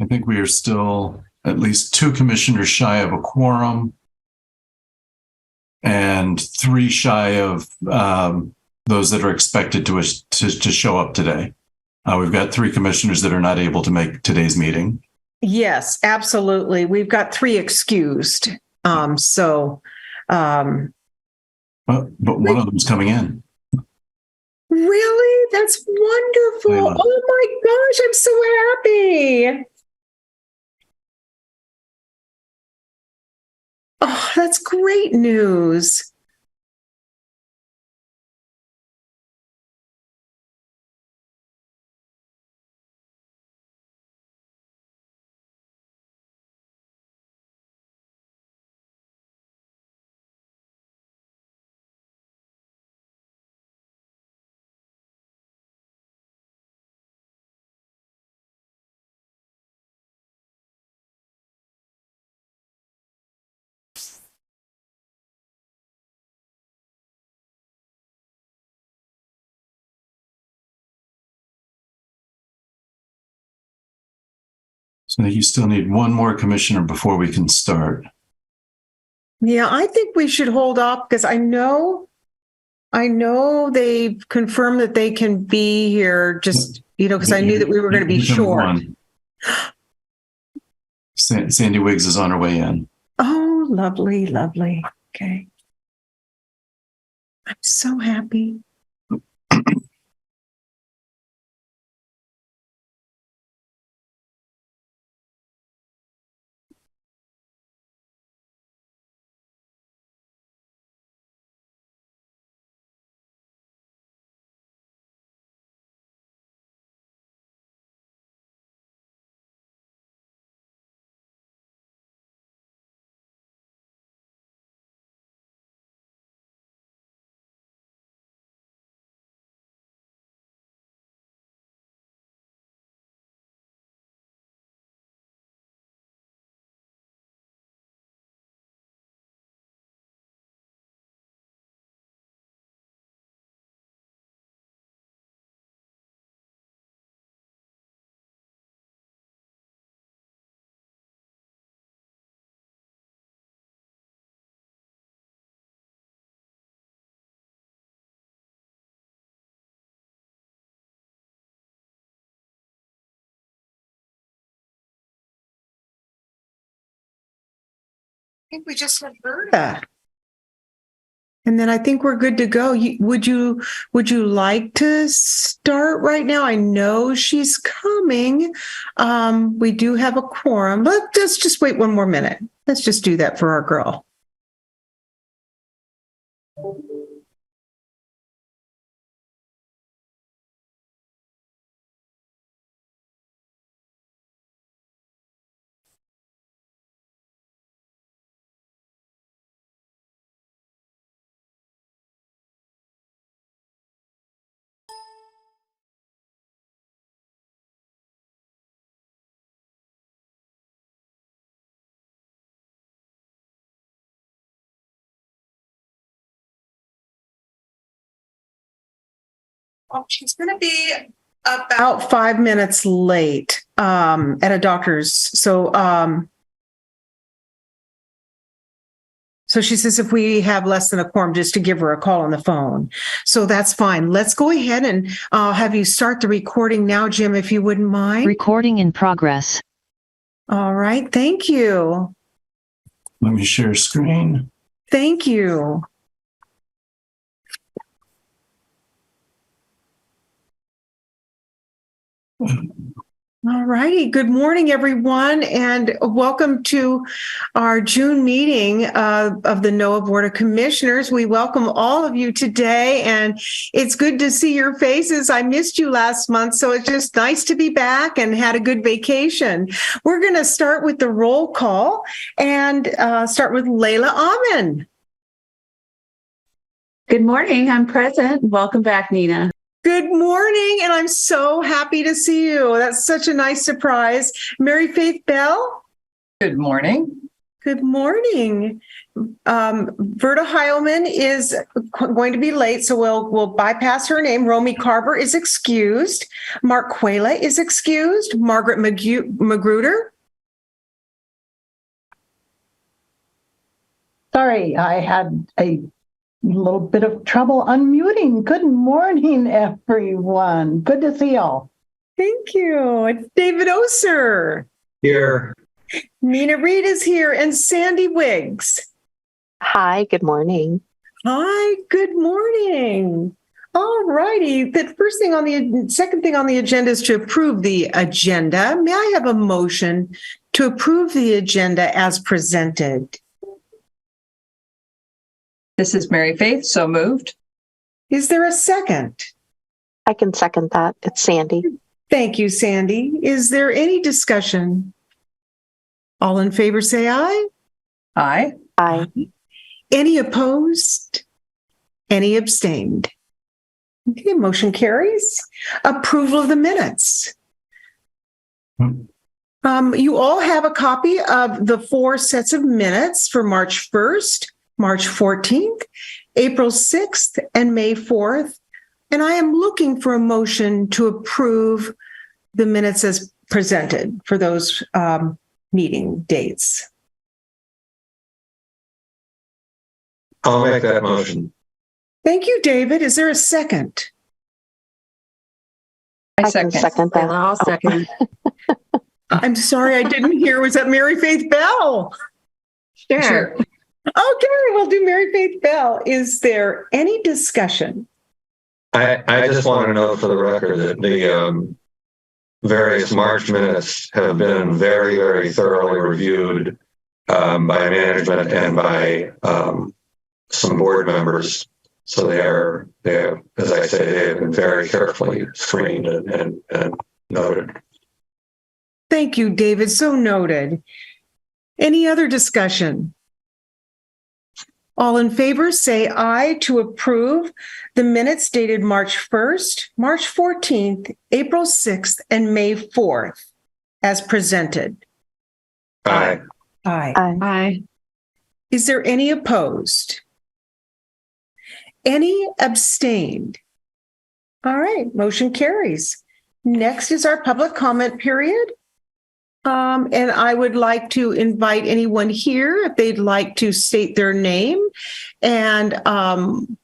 I think we are still at least 2 commissioners shy of a quorum and 3 shy of those that are expected to show up today. We've got 3 commissioners that are not able to make today's meeting. Yes, absolutely. We've got 3 excused. But one of them's coming in. Really? That's wonderful. Layla. Oh my gosh, I'm so happy. Oh, that's great news. So you still need 1 more commissioner before we can start. Yeah, I think we should hold off because I know they've confirmed that they can be here just, because I knew that we were going to be short. Sandy Wiggs is on her way in. Oh, lovely, lovely. Okay. I'm so happy. I think we just had Berta. And then I think we're good to go. Would you like to start right now? I know she's coming. We do have a quorum, but let's just wait 1 more minute. Let's just do that for our girl. Oh, she's going to be about 5 minutes late at a doctor's. So she says if we have less than a quorum, just to give her a call on the phone. So that's fine. Let's go ahead and have you start the recording now, Jim, if you wouldn't mind. Recording in progress. All right. Thank you. Let me share screen. Thank you. All righty. Good morning, everyone, and welcome to our June meeting of the NOHA Board of Commissioners. We welcome all of you today, and it's good to see your faces. I missed you last month, so it's just nice to be back and had a good vacation. We're going to start with the roll call and start with Layla Amin. Good morning. I'm present. Welcome back, Nina. Good morning, and I'm so happy to see you. That's such a nice surprise. Mary Faith Bell. Good morning. Good morning. Verta Heilman is going to be late, so we'll bypass her name. Romy Carver is excused. Mark Quayla is excused. Margaret Magruder. Sorry, I had a little bit of trouble unmuting. Good morning, everyone. Good to see y'all. Thank you. David Oser. Here. Nina Reed is here, and Sandy Wiggs. Hi, good morning. Hi, good morning. All righty. The second thing on the agenda is to approve the agenda. May I have a motion to approve the agenda as presented? This is Mary Faith, so moved. Is there a second? I can second that. It's Sandy. Thank you, Sandy. Is there any discussion? All in favor, say aye. Aye. Aye. Any opposed? Any abstained? Okay, motion carries. Approval of the minutes. You all have a copy of the 4 sets of minutes for March 1st, March 14th, April 6th, and May 4th. And I am looking for a motion to approve the minutes as presented for those meeting dates. I'll make that motion. Thank you, David. Is there a second? I can second that. I'll second. I'm sorry, I didn't hear. Was that Mary Faith Bell? Sure. Okay, we'll do Mary Faith Bell. Is there any discussion? I just want to note for the record that the various March minutes have been very, very thoroughly reviewed by management and by some board members. So they have, as I say, they have been very carefully screened and noted. Thank you, David. So noted. Any other discussion? All in favor, say aye to approve the minutes dated March 1st, March 14th, April 6th, and May 4th as presented. Aye. Aye. Aye. Is there any opposed? Any abstained? All right, motion carries. Next is our public comment period. And I would like to invite anyone here if they'd like to state their name and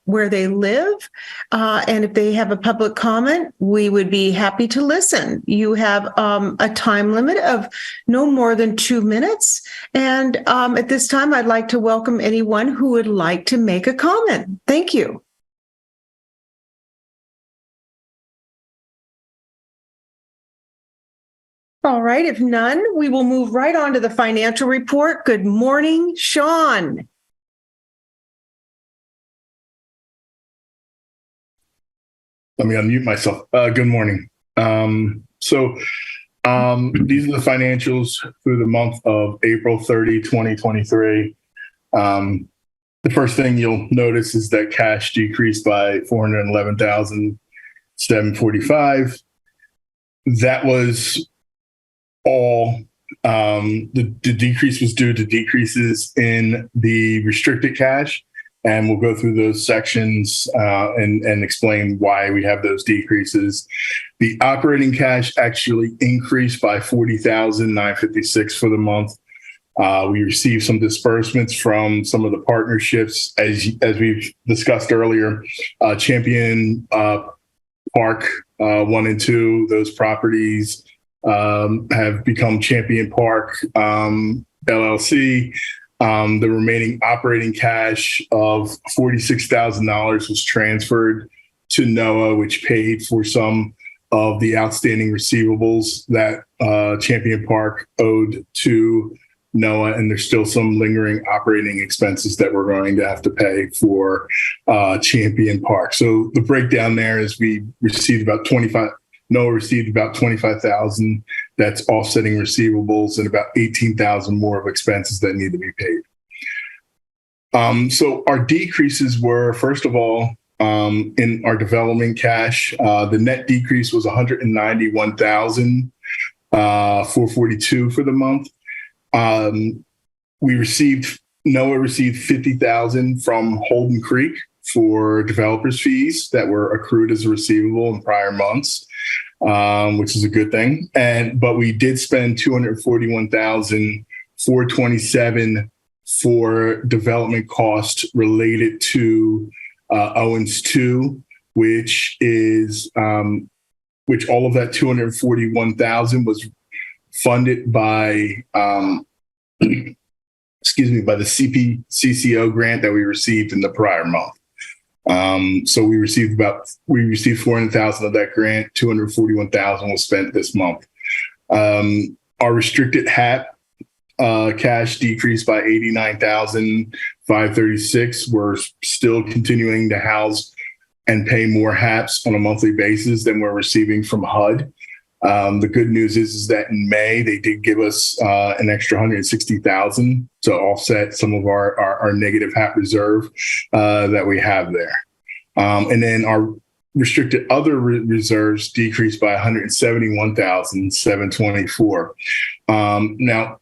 where they live. And if they have a public comment, we would be happy to listen. You have a time limit of no more than 2 minutes. And at this time, I'd like to welcome anyone who would like to make a comment. Thank you. All right, if none, we will move right on to the financial report. Good morning, Sean. Let me unmute myself. Good morning. These are the financials through the month of April 30, 2023. The first thing you'll notice is that cash decreased by $411,745. That was all the decrease was due to decreases in the restricted cash, and we'll go through those sections and explain why we have those decreases. The operating cash actually increased by $40,956 for the month. We received some disbursements from some of the partnerships, as we've discussed earlier. Champion Park 1 and 2, those properties have become Champion Park LLC. The remaining operating cash of $46,000 was transferred to NOHA, which paid for some of the outstanding receivables that Champion Park owed to NOHA, and there's still some lingering operating expenses that we're going to have to pay for Champion Park. So the breakdown there is NOHA received about $25,000. That's offsetting receivables and about $18,000 more of expenses that need to be paid. So our decreases were, first of all, in our development cash, the net decrease was $191,442 for the month. NOAA received 50,000 from Holden Creek for developers fees that were accrued as a receivable in prior months, which is a good thing. But we did spend 241,427 for development costs related to Owens 2, which all of that 241,000 was funded by by the CPCCO grant that we received in the prior month. So we received 400,000 of that grant. 241,000 was spent this month. Our restricted HAP cash decreased by 89,536. We're still continuing to house and pay more HAPs on a monthly basis than we're receiving from HUD. The good news is that in May, they did give us an extra 160,000 to offset some of our negative HAP reserve that we have there. And then our restricted other reserves decreased by 171,724. Now,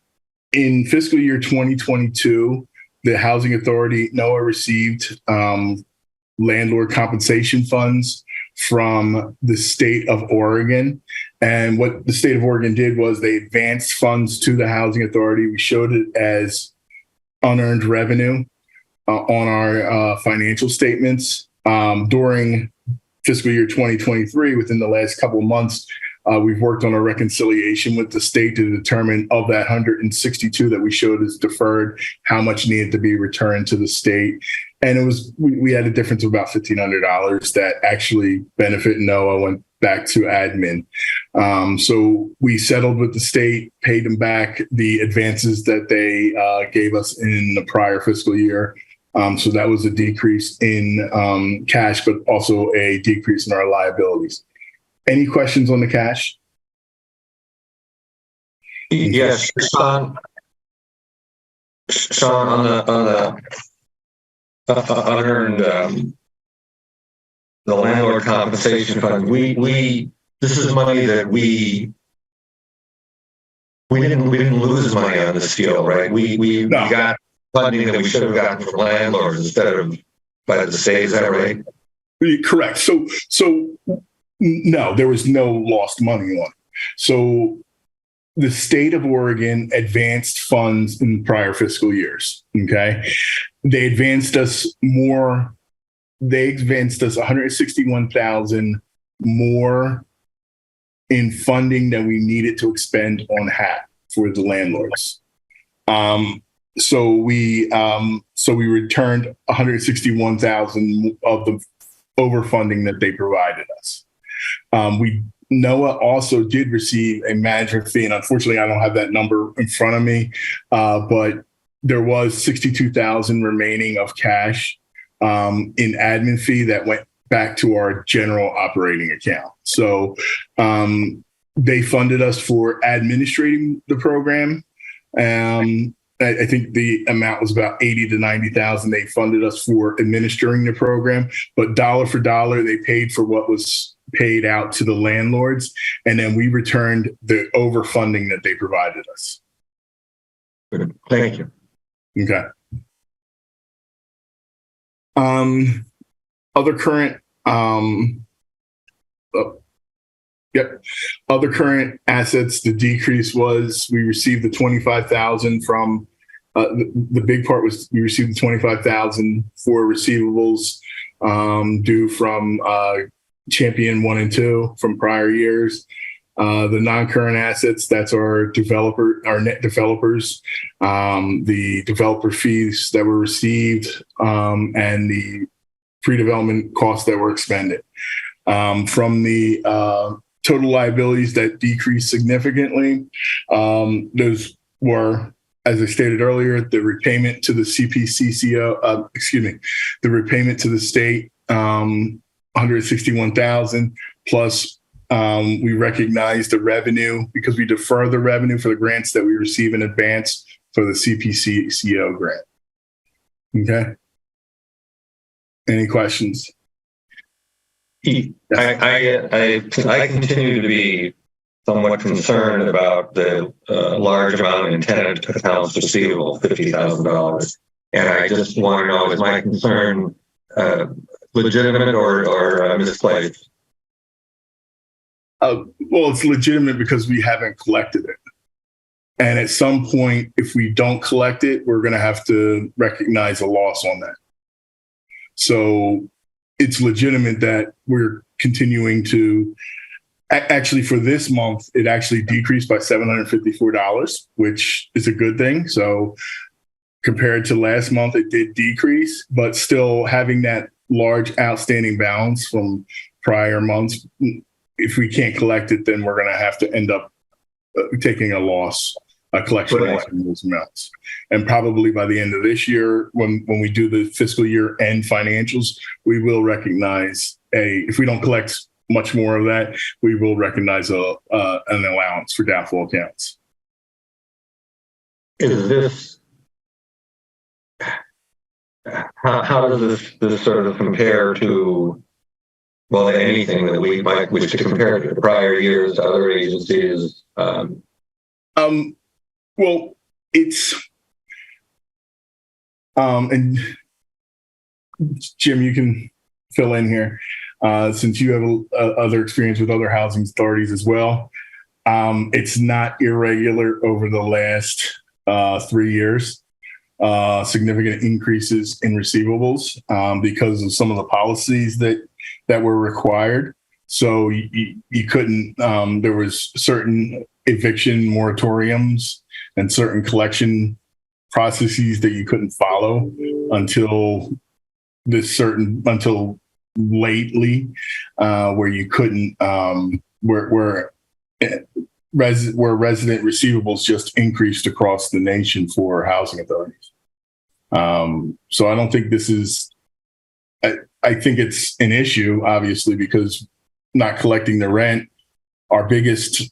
in fiscal year 2022, the Housing Authority, NOAA, received landlord compensation funds from the state of Oregon. And what the state of Oregon did was they advanced funds to the Housing Authority. We showed it as unearned revenue on our financial statements. During fiscal year 2023, within the last couple of months, we've worked on a reconciliation with the state to determine of that 162 that we showed as deferred, how much needed to be returned to the state. And we had a difference of about $1,500 that actually benefit NOAA went back to admin. So we settled with the state, paid them back the advances that they gave us in the prior fiscal year. So that was a decrease in cash, but also a decrease in our liabilities. Any questions on the cash? Yes, Sean, on the unearned the landlord compensation fund, this is money that we didn't lose money on this deal, right? We got funding that we should have gotten from landlords instead of by the state. Is that right? Correct. So no, there was no lost money on it. So the state of Oregon advanced funds in prior fiscal years. Okay. They advanced us more. They advanced us 161,000 more in funding than we needed to expend on HAP for the landlords. So we returned 161,000 of the overfunding that they provided us. NOAA also did receive a management fee, and unfortunately, I don't have that number in front of me, but there was 62,000 remaining of cash in admin fee that went back to our general operating account. So they funded us for administrating the program. I think the amount was about 80 to 90,000. They funded us for administering the program, but dollar for dollar, they paid for what was paid out to the landlords, and then we returned the overfunding that they provided us. Thank you. Okay. Other current, other current assets. The decrease was we received the 25,000 from. The big part was we received the 25,000 for receivables due from Champion 1 and 2 from prior years. The non-current assets, that's our net developers, the developer fees that were received, and the pre-development costs that were expended. From the total liabilities that decreased significantly, those were, as I stated earlier, the repayment to the CPCCO, the repayment to the state, 161,000 plus we recognize the revenue because we defer the revenue for the grants that we receive in advance for the CPCCO grant. Okay. Any questions? I continue to be somewhat concerned about the large amount in tenant accounts receivable, $50,000. And I just want to know, is my concern legitimate or misplaced? Well, it's legitimate because we haven't collected it. And at some point, if we don't collect it, we're going to have to recognize a loss on that. So it's legitimate that we're continuing to, actually for this month, it actually decreased by $754, which is a good thing. So compared to last month, it did decrease, but still having that large outstanding balance from prior months, if we can't collect it, then we're going to have to end up taking a loss, a collection loss in those amounts. And probably by the end of this year, when we do the fiscal year end financials, we will recognize if we don't collect much more of that, we will recognize an allowance for doubtful accounts. Is this, how does this sort of compare to, well, anything that we might wish to compare to prior years, to other agencies? Well, it's, and Jim, you can fill in here, since you have other experience with other housing authorities as well. It's not irregular over the last 3 years. Significant increases in receivables because of some of the policies that were required. So you couldn't, there was certain eviction moratoriums and certain collection processes that you couldn't follow until lately, where you couldn't, where resident receivables just increased across the nation for housing authorities. So I don't think this is, I think it's an issue, obviously, because not collecting the rent, our biggest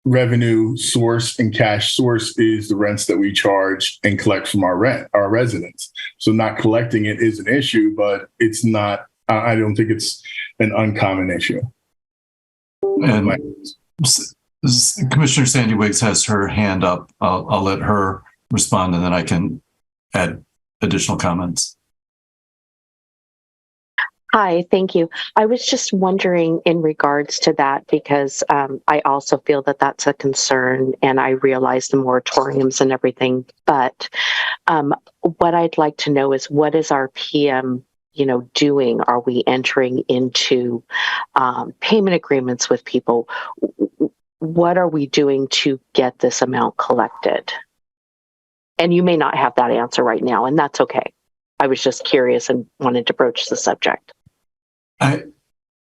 revenue source and cash source is the rents that we charge and collect from our residents. So not collecting it is an issue, but it's not, I don't think it's an uncommon issue. And Commissioner Sandy Wiggs has her hand up. I'll let her respond and then I can add additional comments. Hi, thank you. I was just wondering in regards to that, because I also feel that that's a concern and I realize the moratoriums and everything. But what I'd like to know is, what is our PM, doing? Are we entering into payment agreements with people? What are we doing to get this amount collected? And you may not have that answer right now, and that's okay. I was just curious and wanted to broach the subject. I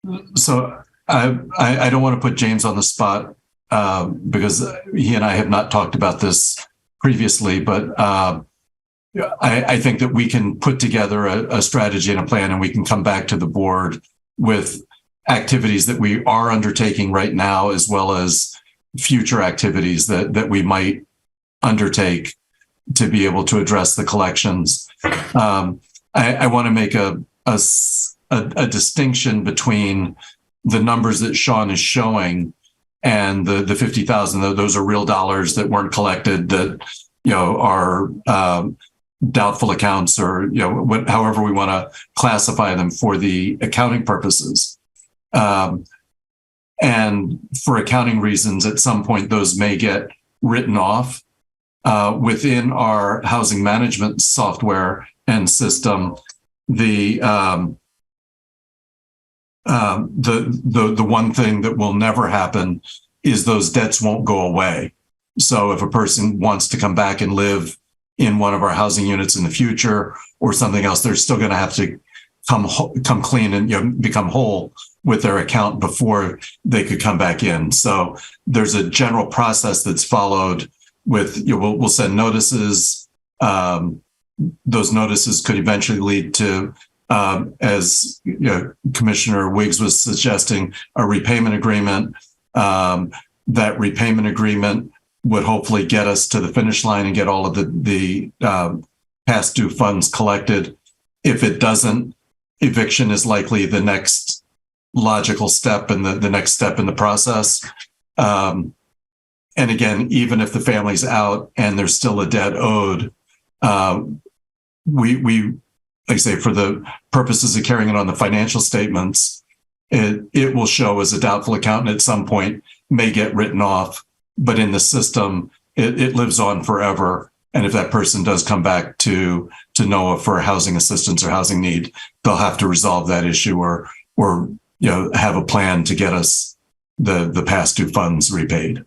don't want to put James on the spot because he and I have not talked about this previously, but I think that we can put together a strategy and a plan, and we can come back to the board with activities that we are undertaking right now, as well as future activities that we might undertake to be able to address the collections. I want to make a distinction between the numbers that Sean is showing and the 50,000. Those are real dollars that weren't collected, that are doubtful accounts, or however we want to classify them for the accounting purposes. And for accounting reasons, at some point those may get written off within our housing management software and system. The one thing that will never happen is those debts won't go away. So if a person wants to come back and live in one of our housing units in the future or something else, they're still going to have to come clean and become whole with their account before they could come back in. So there's a general process that's followed with, we'll send notices. Those notices could eventually lead to, as Commissioner Wiggs was suggesting, a repayment agreement. That repayment agreement would hopefully get us to the finish line and get all of the past due funds collected. If it doesn't, eviction is likely the next logical step and the next step in the process. And again, even if the family's out and there's still a debt owed, we like I say, for the purposes of carrying it on the financial statements, it will show as a doubtful account and at some point may get written off, but in the system, it lives on forever. And if that person does come back to NOAA for housing assistance or housing need, they'll have to resolve that issue or have a plan to get us the past due funds repaid.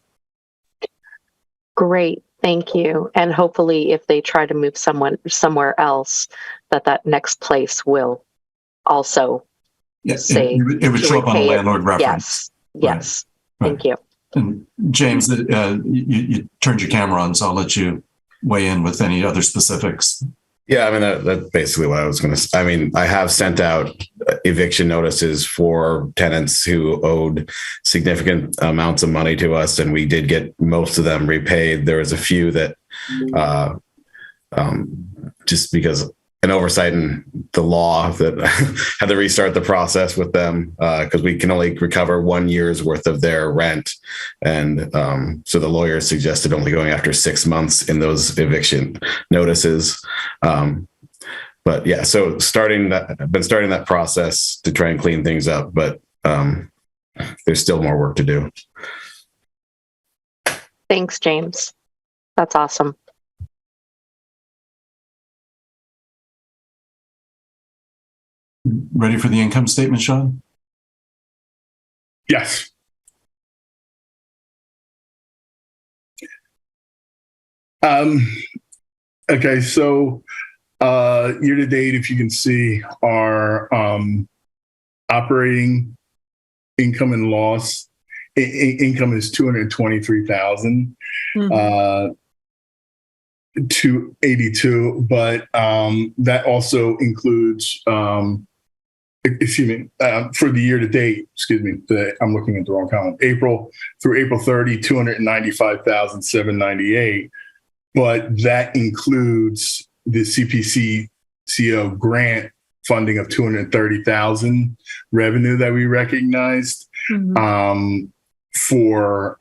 Great. Thank you. And hopefully if they try to move somewhere else, that next place will also say it would show up on the landlord reference. Yes. Thank you. And James, you turned your camera on, so I'll let you weigh in with any other specifics. Yeah, I mean, that's basically what I was going to say. I mean, I have sent out eviction notices for tenants who owed significant amounts of money to us, and we did get most of them repaid. There was a few that just because an oversight in the law that had to restart the process with them because we can only recover 1 year's worth of their rent. And so the lawyers suggested only going after 6 months in those eviction notices. But yeah, so I've been starting that process to try and clean things up, but there's still more work to do. Thanks, James. That's awesome. Ready for the income statement, Sean? Yes. Okay, so year to date, if you can see, our operating income and loss income is $223,000. Mhm. 282, but that also includes for the year to date, I'm looking at the wrong column. April through April 30, 295,798, but that includes the CPCCO grant funding of 230,000 revenue that we recognized for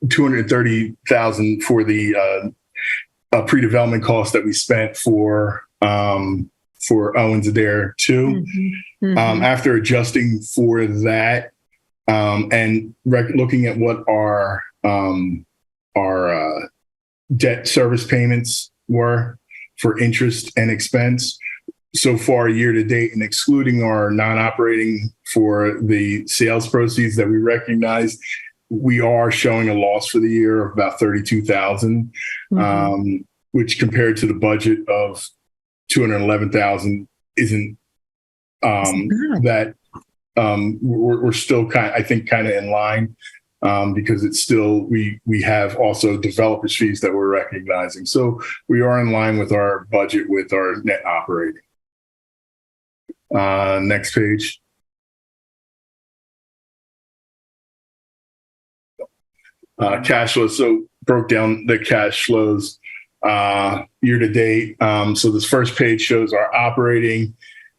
230,000 for the pre-development costs that we spent for Owens Adair 2. After adjusting for that and looking at what our debt service payments were for interest and expense so far year to date, and excluding our non-operating for the sales proceeds that we recognized, we are showing a loss for the year of about 32,000, which compared to the budget of 211,000 isn't that we're still kind of in line because it's still we have also developers fees that we're recognizing, so we are in line with our budget with our net operating. Next page. Cash flows. So broke down the cash flows year to date. So this first page shows our operating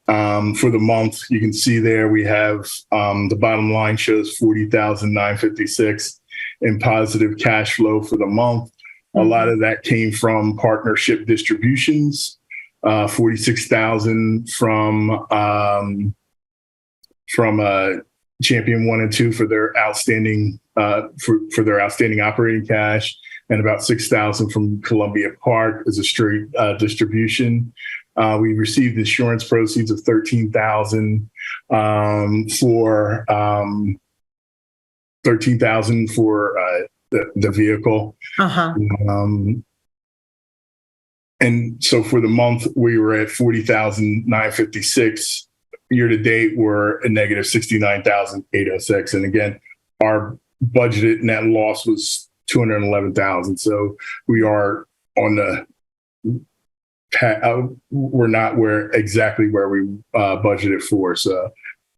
for the month. You can see there we have the bottom line shows 40,956 in positive cash flow for the month. A lot of that came from partnership distributions, 46,000 from Champion 1 and 2 for their outstanding for their outstanding operating cash, and about 6,000 from Columbia Park as a straight distribution. We received insurance proceeds of 13,000 for 13,000 for the vehicle. And so for the month, we were at 40,956. Year to date, we're a negative 69,806. And again, our budgeted net loss was 211,000. So we are on the we're not exactly where we budgeted for. So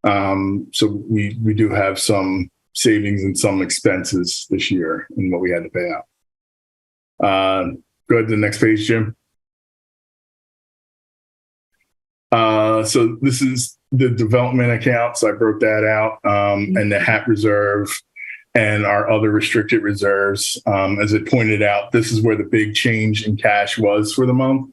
we do have some savings and some expenses this year in what we had to pay out. Go ahead to the next page, Jim. So this is the development accounts, I broke that out, and the HAP reserve and our other restricted reserves. As it pointed out, this is where the big change in cash was for the month.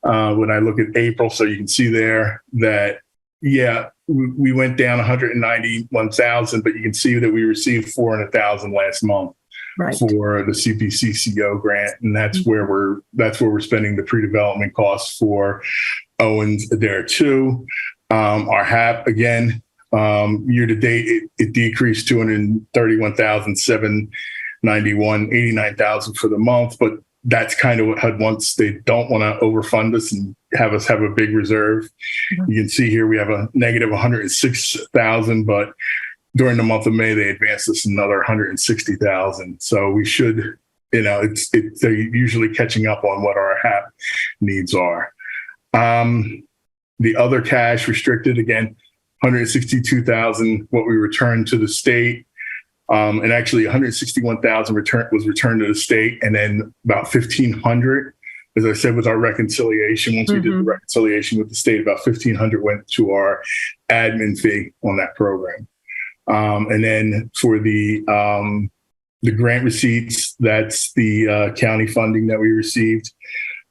When I look at April, so you can see there that, yeah, we went down 191,000, but you can see that we received 400,000 last month Right. for the CPCCO grant, and that's where we're spending the pre-development costs for Owens Adair 2. Our HAP again, year to date, it decreased 231,791, 89,000 for the month, but that's kind of what HUD wants. They don't want to overfund us and have us have a big reserve. Mm-hmm. You can see here we have a negative 106,000, but during the month of May, they advanced us another 160,000. So we should, they're usually catching up on what our HAP needs are. The other cash restricted, again, 162,000, what we returned to the state. And actually 161,000 was returned to the state. And then about 1,500, as I said, with our reconciliation, once we did the reconciliation with the state, about 1,500 went to our admin fee on that program. And then for the grant receipts, that's the county funding that we received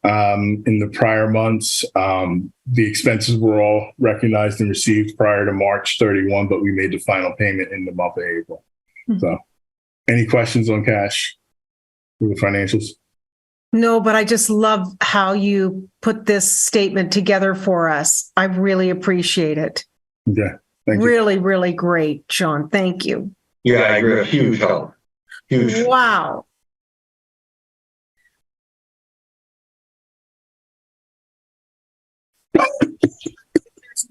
in the prior months. The expenses were all recognized and received prior to March 31, but we made the final payment in the month of April. So any questions on cash for the financials? No, but I just love how you put this statement together for us. I really appreciate it. Okay. Thank you. Really, really great, Sean. Thank you. Yeah, I agree. A huge help. Huge. Wow.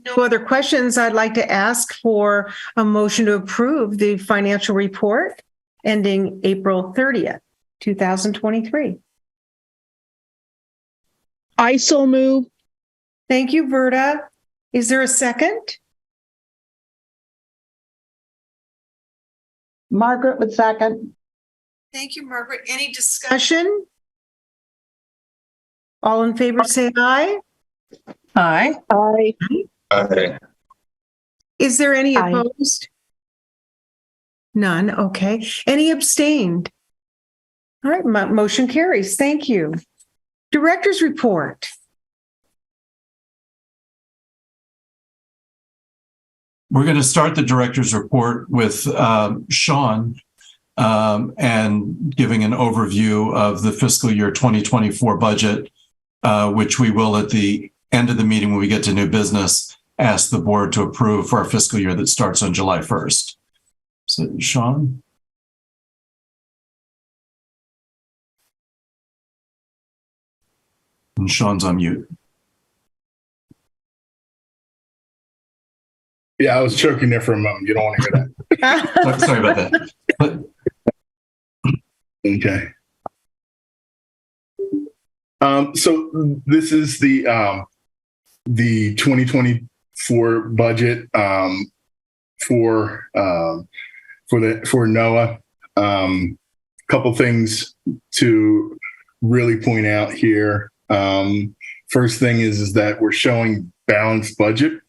No other questions. I'd like to ask for a motion to approve the financial report ending April 30th, 2023. I so move. Thank you, Verda. Is there a second? Margaret would second. Thank you, Margaret. Any discussion? All in favor, say aye. Aye. Aye. Okay. Is there any Aye. opposed? None. Okay. Any abstained? All right. Motion carries. Thank you. Director's report. We're going to start the director's report with Sean and giving an overview of the fiscal year 2024 budget, which we will at the end of the meeting when we get to new business, ask the board to approve for our fiscal year that starts on July 1st. So, Sean? And Sean's on mute. Yeah, I was choking there for a moment. You don't want to hear that. Sorry about that. Okay. So this is the 2024 budget for NOAA. Couple things to really point out here. First thing is that we're showing balanced budget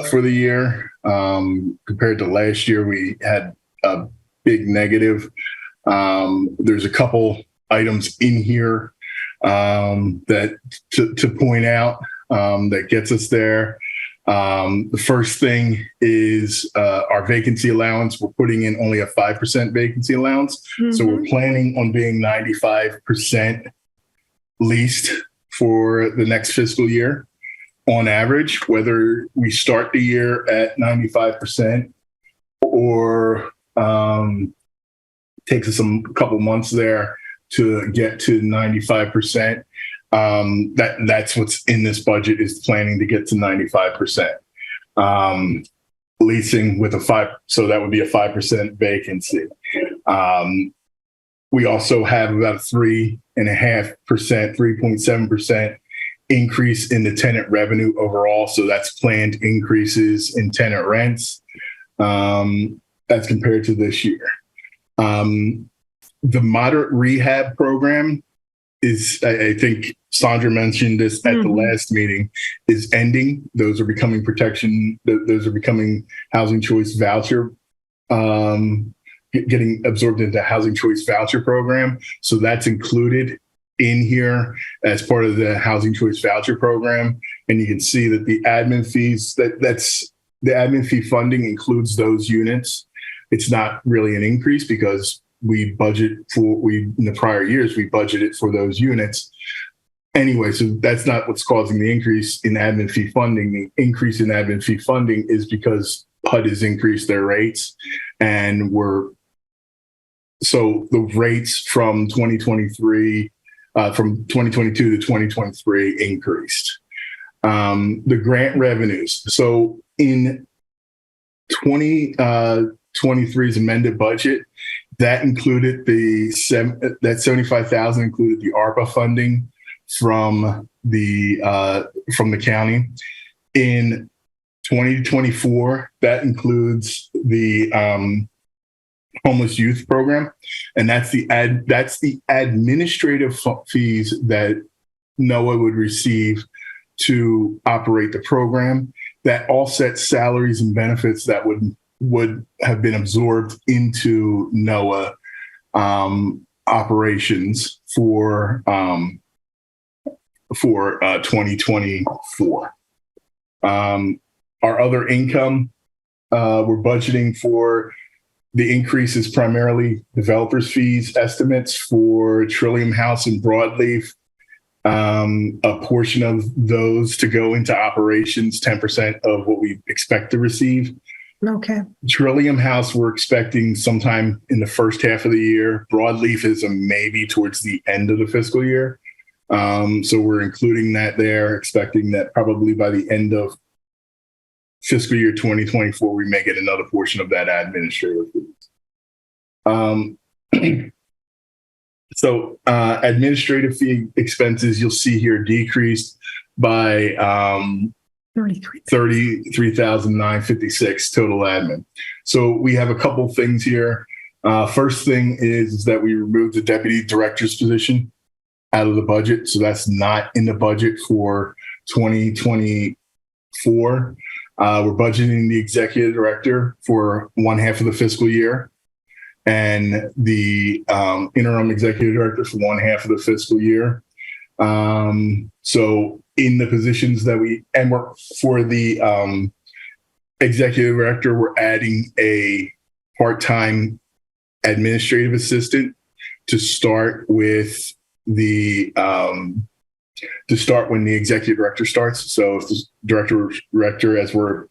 for the year. Compared to last year, we had a big negative. There's a couple items in here that to point out that gets us there. The first thing is our vacancy allowance. We're putting in only a 5% vacancy allowance. So we're planning on being 95% leased for the next fiscal year on average, whether we start the year at 95% or takes us a couple months there to get to 95%. That's what's in this budget, is planning to get to 95%. Leasing with a 5%, so that would be a 5% vacancy. We also have about a 3.5%, 3.7% increase in the tenant revenue overall. So that's planned increases in tenant rents as compared to this year. The moderate rehab program I think Sandra mentioned this at the last meeting, is ending. Those are becoming those are becoming housing choice voucher, getting absorbed into housing choice voucher program. So that's included in here as part of the housing choice voucher program. And you can see that the admin fees, that's the admin fee funding includes those units. It's not really an increase because in the prior years, we budgeted for those units. Anyway, so that's not what's causing the increase in admin fee funding. The increase in admin fee funding is because HUD has increased their rates, and so the rates from 2023, from 2022 to 2023 increased. The grant revenues. So in 2023's amended budget, that included that 75,000 included the ARPA funding from the county. In 2024, that includes the homeless youth program, and that's the administrative fees that NOHA would receive to operate the program. That offsets salaries and benefits that would have been absorbed into NOHA operations for 2024. Our other income, we're budgeting for the increase is primarily developers' fees estimates for Trillium House and Broadleaf. A portion of those to go into operations, 10% of what we expect to receive. Okay. Trillium House, we're expecting sometime in the first half of the year. Broadleaf is a maybe towards the end of the fiscal year. So we're including that there, expecting that probably by the end of fiscal year 2024, we may get another portion of that administrative fees. So administrative fee expenses, you'll see here decreased by 33,956 total admin. So we have a couple things here. First thing is that we removed the deputy director's position out of the budget. So that's not in the budget for 2024. We're budgeting the executive director for one half of the fiscal year and the interim executive director for one half of the fiscal year. So in the positions that we're for the executive director, we're adding a part-time administrative assistant to start with when the executive director starts. So if the director, as we're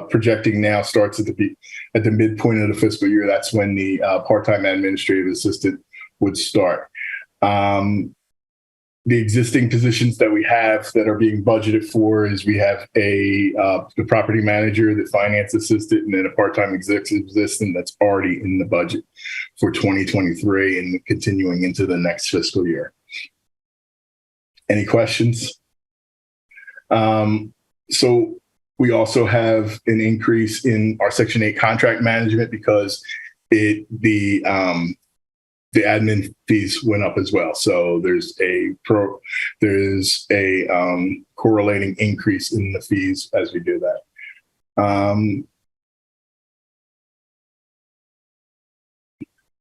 projecting now, starts at the midpoint of the fiscal year, that's when the part-time administrative assistant would start. The existing positions that we have that are being budgeted for is we have the property manager, the finance assistant, and then a part-time executive assistant that's already in the budget for 2023 and continuing into the next fiscal year. Any questions? So we also have an increase in our Section 8 contract management because the admin fees went up as well. So there's a correlating increase in the fees as we do that.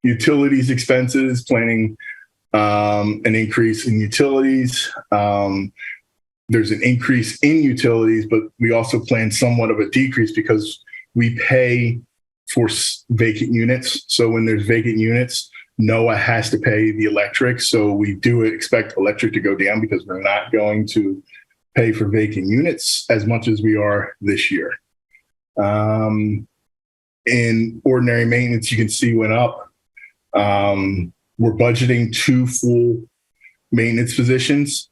Utilities expenses, planning an increase in utilities. There's an increase in utilities, but we also plan somewhat of a decrease because we pay for vacant units. So when there's vacant units, NOHA has to pay the electric. So we do expect electric to go down because we're not going to pay for vacant units as much as we are this year. In ordinary maintenance, you can see went up. We're budgeting 2 full maintenance positions.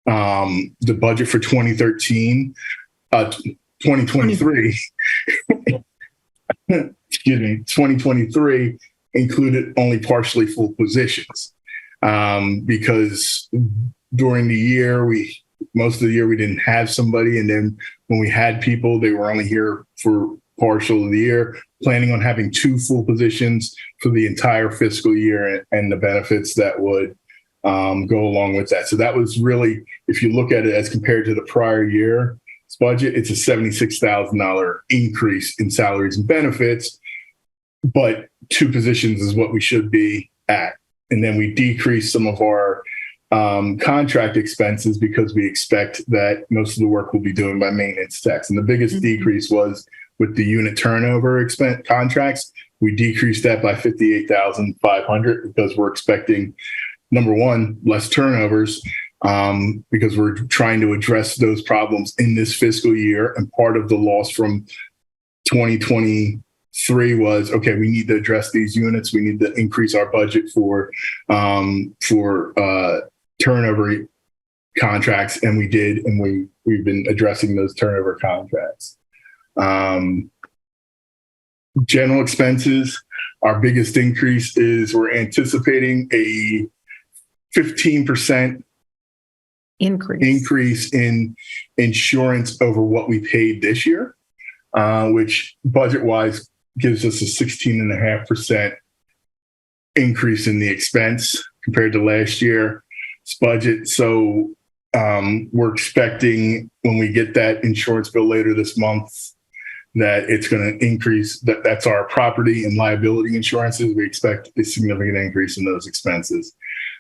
The budget for 2023, excuse me, 2023 included only partially full positions because during the year, most of the year we didn't have somebody. And then when we had people, they were only here for partial of the year, planning on having 2 full positions for the entire fiscal year and the benefits that would go along with that. So that was really, if you look at it as compared to the prior year's budget, it's a $76,000 increase in salaries and benefits, but 2 positions is what we should be at. And then we decreased some of our contract expenses because we expect that most of the work will be doing by maintenance techs. And the biggest decrease was with the unit turnover expense contracts. We decreased that by $58,500 because we're expecting, number one, less turnovers, because we're trying to address those problems in this fiscal year. And part of the loss from 2023 was, okay, we need to address these units. We need to increase our budget for turnover contracts, and we did, and we've been addressing those turnover contracts. General expenses, our biggest increase is we're anticipating a 15% increase in insurance over what we paid this year, which budget-wise gives us a 16.5% increase in the expense compared to last year's budget. So we're expecting when we get that insurance bill later this month that it's going to increase. That's our property and liability insurances. We expect a significant increase in those expenses.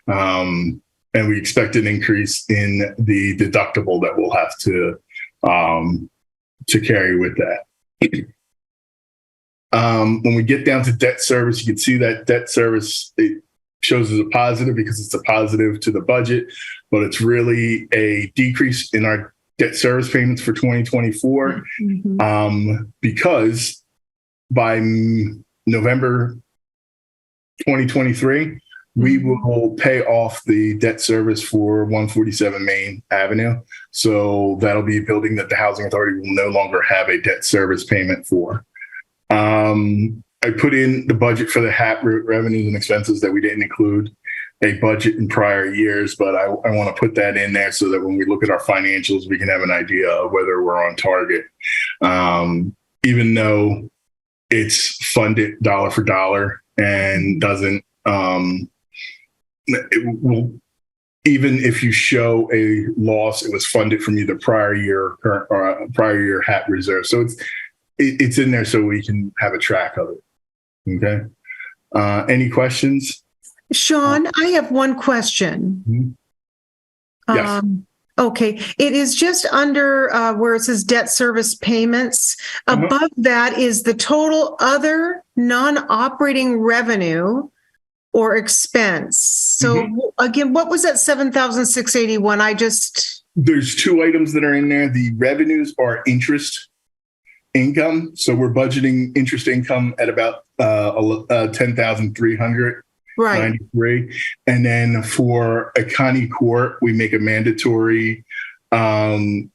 And we expect an increase in the deductible that we'll have to carry with that. When we get down to debt service, you can see that debt service, it shows as a positive because it's a positive to the budget, but it's really a decrease in our debt service payments for 2024 because by November 2023, we will pay off the debt service for 147 Main Avenue. So that'll be a building that the Housing Authority will no longer have a debt service payment for. I put in the budget for the HAT revenues and expenses that we didn't include a budget in prior years, but I want to put that in there so that when we look at our financials, we can have an idea of whether we're on target. Even though it's funded dollar for dollar and doesn't, it will, even if you show a loss, it was funded from either prior year or prior year HAT reserve. So it's in there so we can have a track of it. Okay. Any questions? Sean, I have one question. Yes. Okay. It is just under where it says debt service payments. Above that is the total other non-operating revenue or expense. So again, what was that 7,681? There's 2 items that are in there. The revenues are interest income. So we're budgeting interest income at about 10,393. Right. And then for a county court, we make a mandatory replacement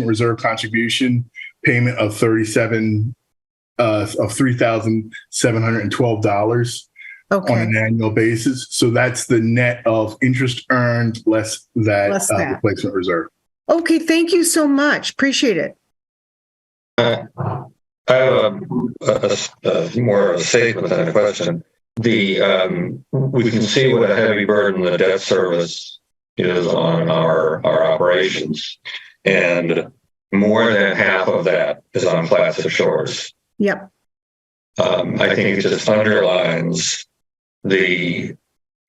reserve contribution payment of $3,712 on an annual basis. So that's the net of interest earned less that replacement reserve. Okay, thank you so much. Appreciate it. I have a more of a statement than a question. We can see what a heavy burden the debt service is on our operations, and more than half of that is on Placid Shores. Yep. I think it just underlines the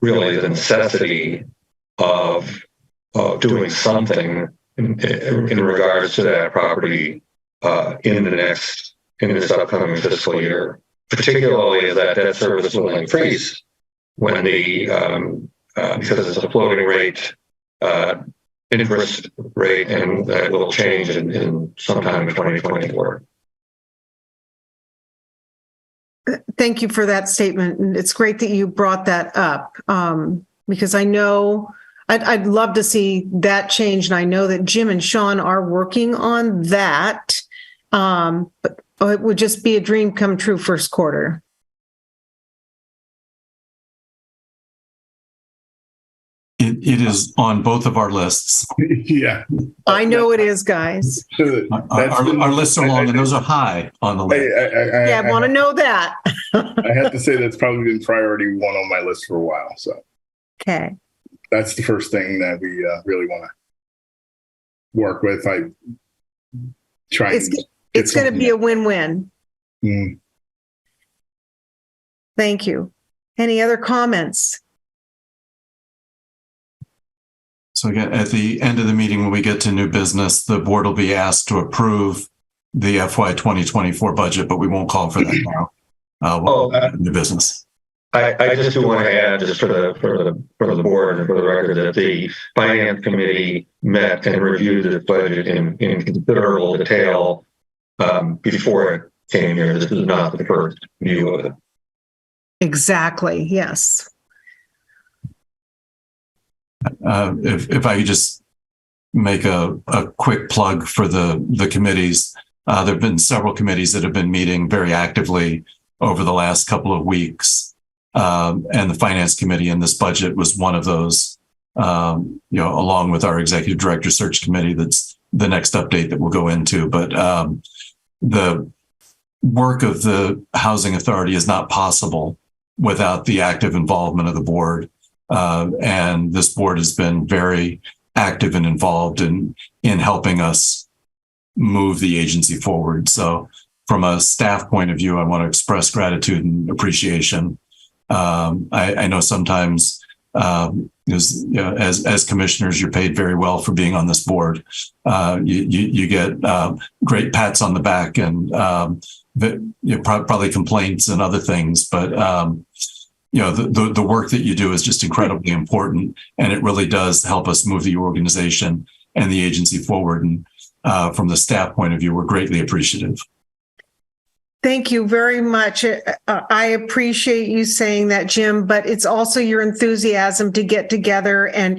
necessity of doing something in regards to that property in this upcoming fiscal year, particularly as that debt service will increase when because it's a floating rate interest rate, and that will change in sometime in 2024. Thank you for that statement. And it's great that you brought that up because I know I'd love to see that change. And I know that Jim and Sean are working on that. But it would just be a dream come true first quarter. It is on both of our lists. Yeah. I know it is, guys. Our lists are long, and those are high on the list. Yeah, I want to know that. I have to say that's probably been priority one on my list for a while. So Okay. that's the first thing that we really want to work with. I try. It's going to be a win-win. Mm. Thank you. Any other comments? So again, at the end of the meeting, when we get to new business, the board will be asked to approve the FY 2024 budget, but we won't call for that now. New business. I just do want to add, just for the board and for the record, that the finance committee met and reviewed this budget in considerable detail before it came here. This is not the first view of it. Exactly. Yes. If I could just make a quick plug for the committees, there have been several committees that have been meeting very actively over the last couple of weeks. And the finance committee in this budget was one of those, along with our executive director search committee. That's the next update that we'll go into. But the work of the housing authority is not possible without the active involvement of the board. And this board has been very active and involved in helping us move the agency forward. So from a staff point of view, I want to express gratitude and appreciation. I know sometimes as commissioners, you're paid very well for being on this board. You get great pats on the back and probably complaints and other things, but the work that you do is just incredibly important, and it really does help us move the organization and the agency forward. And from the staff point of view, we're greatly appreciative. Thank you very much. I appreciate you saying that, Jim, but it's also your enthusiasm to get together and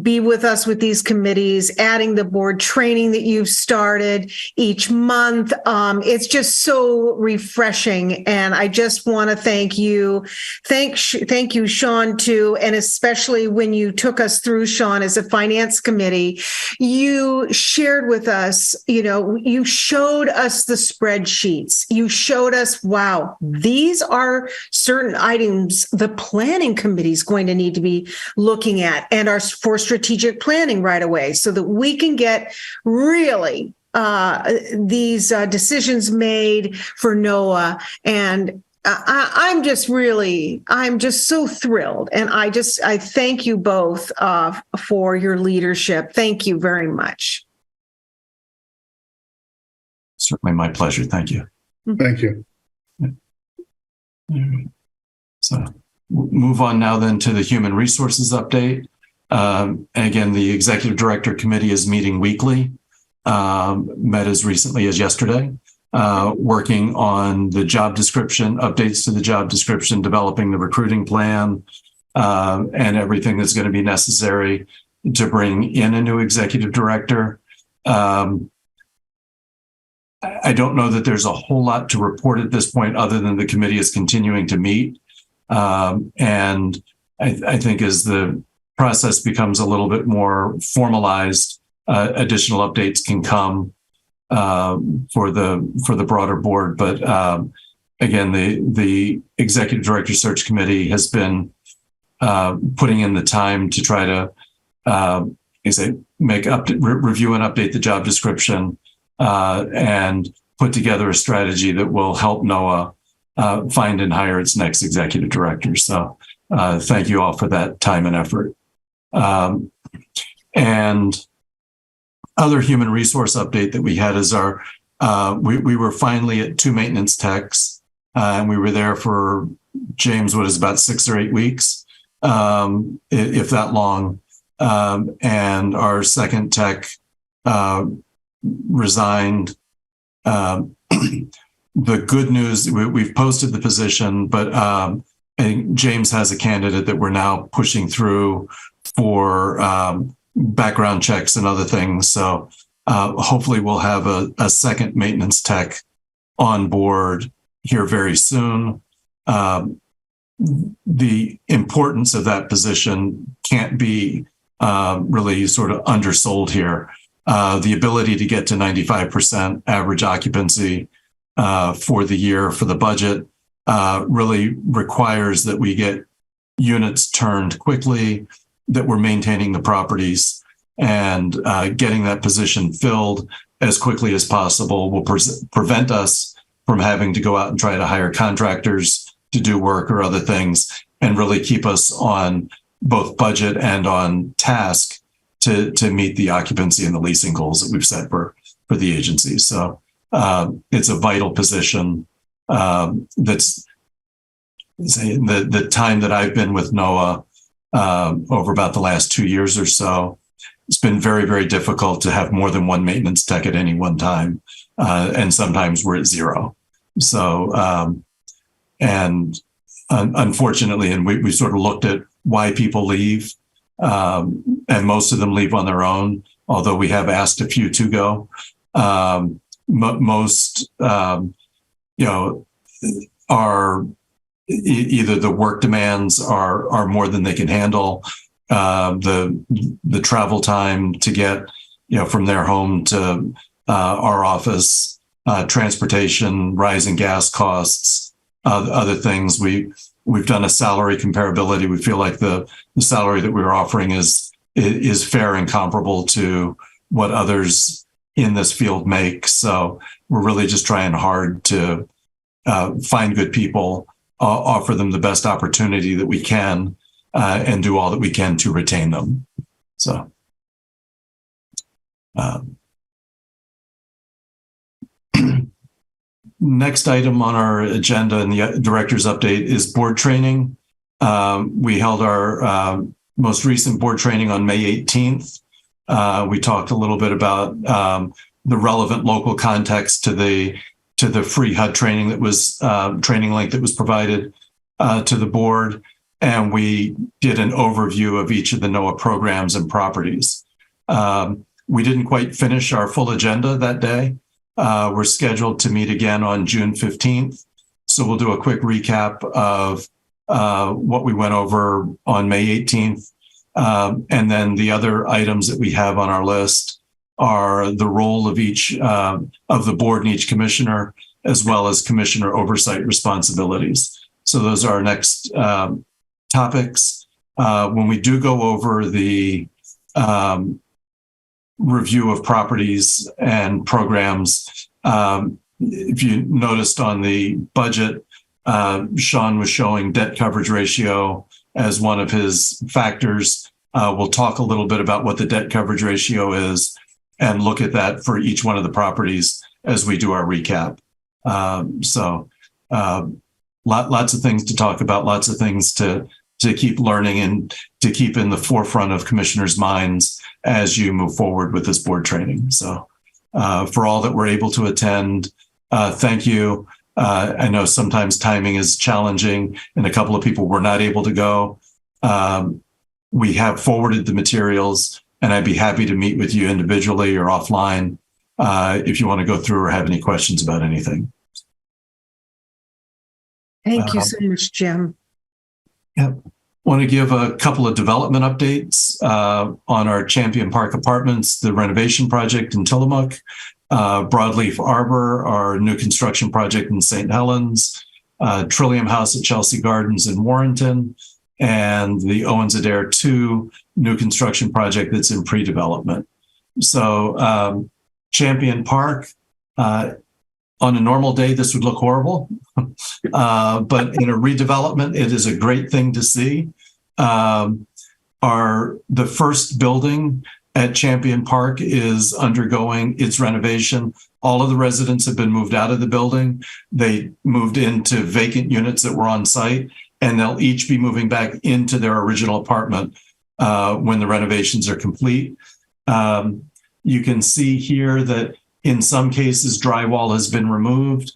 be with us with these committees, adding the board training that you've started each month. It's just so refreshing. And I just want to thank you. Thank you, Sean, too. And especially when you took us through, Sean, as a finance committee, you shared with us, you showed us the spreadsheets. You showed us, wow, these are certain items the planning committee is going to need to be looking at and are for strategic planning right away so that we can get really these decisions made for NOHA. And I'm just so thrilled. And I thank you both for your leadership. Thank you very much. Certainly my pleasure. Thank you. Thank you. So move on now then to the human resources update. Again, the executive director committee is meeting weekly, met as recently as yesterday, working on the job description, updates to the job description, developing the recruiting plan, and everything that's going to be necessary to bring in a new executive director. I don't know that there's a whole lot to report at this point other than the committee is continuing to meet. And I think as the process becomes a little bit more formalized, additional updates can come for the broader board. But again, the executive director search committee has been putting in the time to try to review and update the job description. And put together a strategy that will help NOHA find and hire its next executive director. So thank you all for that time and effort. And other human resource update that we had is we were finally at 2 maintenance techs, and we were there for, James, what is about 6 or 8 weeks, if that long. And our second tech resigned. The good news, we've posted the position, but I think James has a candidate that we're now pushing through for background checks and other things. So hopefully we'll have a second maintenance tech on board here very soon. the importance of that position can't be really sort of undersold here. The ability to get to 95% average occupancy for the year for the budget really requires that we get units turned quickly, that we're maintaining the properties, and getting that position filled as quickly as possible will prevent us from having to go out and try to hire contractors to do work or other things, and really keep us on both budget and on task to meet the occupancy and the leasing goals that we've set for the agency. So it's a vital position. That's the time that I've been with NOHA over about the last 2 years or so. It's been very, very difficult to have more than one maintenance tech at any one time. And sometimes we're at zero. So, and unfortunately, and we sort of looked at why people leave, and most of them leave on their own, although we have asked a few to go. Most, are either the work demands are more than they can handle. The travel time to get, from their home to our office, transportation, rising gas costs, other things. We've done a salary comparability. We feel like the salary that we're offering is fair and comparable to what others in this field make. So we're really just trying hard to find good people, offer them the best opportunity that we can, and do all that we can to retain them. So, next item on our agenda in the director's update is board training. We held our most recent board training on May 18th. We talked a little bit about the relevant local context to the free HUD training that was training link that was provided to the board. And we did an overview of each of the NOAA programs and properties. We didn't quite finish our full agenda that day. We're scheduled to meet again on June 15th. So we'll do a quick recap of what we went over on May 18th. And then the other items that we have on our list are the role of each of the board and each commissioner, as well as commissioner oversight responsibilities. So those are our next topics. When we do go over the review of properties and programs, if you noticed on the budget, Sean was showing debt coverage ratio as one of his factors. We'll talk a little bit about what the debt coverage ratio is and look at that for each one of the properties as we do our recap. Lots of things to talk about, lots of things to keep learning and to keep in the forefront of commissioners' minds as you move forward with this board training. So for all that were able to attend, thank you. I know sometimes timing is challenging and a couple of people were not able to go. We have forwarded the materials, and I'd be happy to meet with you individually or offline if you want to go through or have any questions about anything. Thank you so much, Jim. Yep. Want to give a couple of development updates on our Champion Park Apartments, the renovation project in Tillamook, Broadleaf Arbor, our new construction project in St. Helens, Trillium House at Chelsea Gardens in Warrenton, and the Owens Adair 2 new construction project that's in pre-development. So Champion Park, on a normal day, this would look horrible, but in a redevelopment, it is a great thing to see. The first building at Champion Park is undergoing its renovation. All of the residents have been moved out of the building. They moved into vacant units that were on site, and they'll each be moving back into their original apartment when the renovations are complete. You can see here that in some cases, drywall has been removed.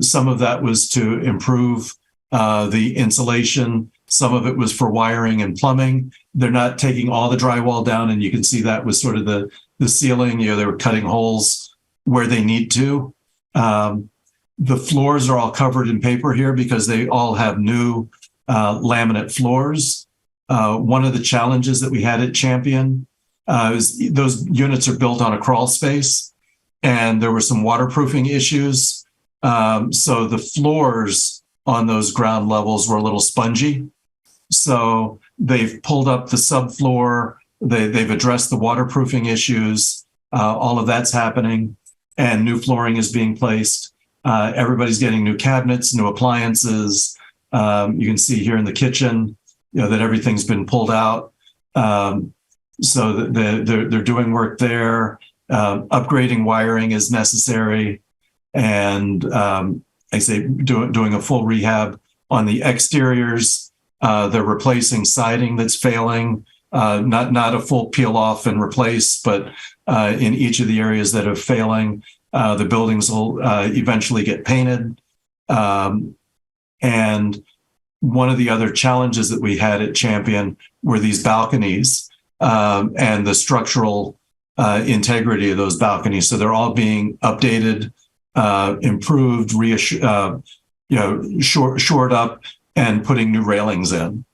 Some of that was to improve the insulation. Some of it was for wiring and plumbing. They're not taking all the drywall down, and you can see that was sort of the ceiling. They were cutting holes where they need to. The floors are all covered in paper here because they all have new laminate floors. One of the challenges that we had at Champion is those units are built on a crawl space, and there were some waterproofing issues. So the floors on those ground levels were a little spongy. So they've pulled up the subfloor. They've addressed the waterproofing issues. All of that's happening, and new flooring is being placed. Everybody's getting new cabinets, new appliances. You can see here in the kitchen, that everything's been pulled out. So they're doing work there. Upgrading wiring is necessary, and I say doing a full rehab on the exteriors. They're replacing siding that's failing. Not a full peel off and replace, but in each of the areas that are failing, the buildings will eventually get painted. And one of the other challenges that we had at Champion were these balconies and the structural integrity of those balconies. So they're all being updated, improved, shored up, and putting new railings in.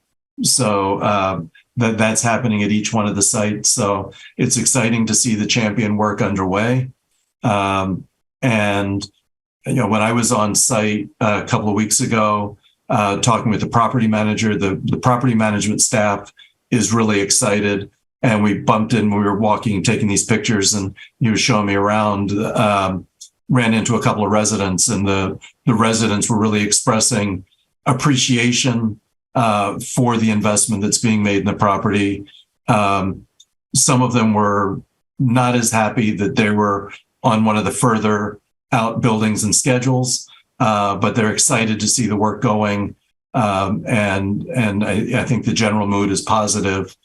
So that's happening at each one of the sites. So it's exciting to see the Champion work underway. And when I was on site a couple of weeks ago, talking with the property manager, the property management staff is really excited. And we bumped in, we were walking and taking these pictures, and he was showing me around, ran into a couple of residents, and the residents were really expressing appreciation for the investment that's being made in the property. Some of them were not as happy that they were on one of the further out buildings and schedules, but they're excited to see the work going. And I think the general mood is positive.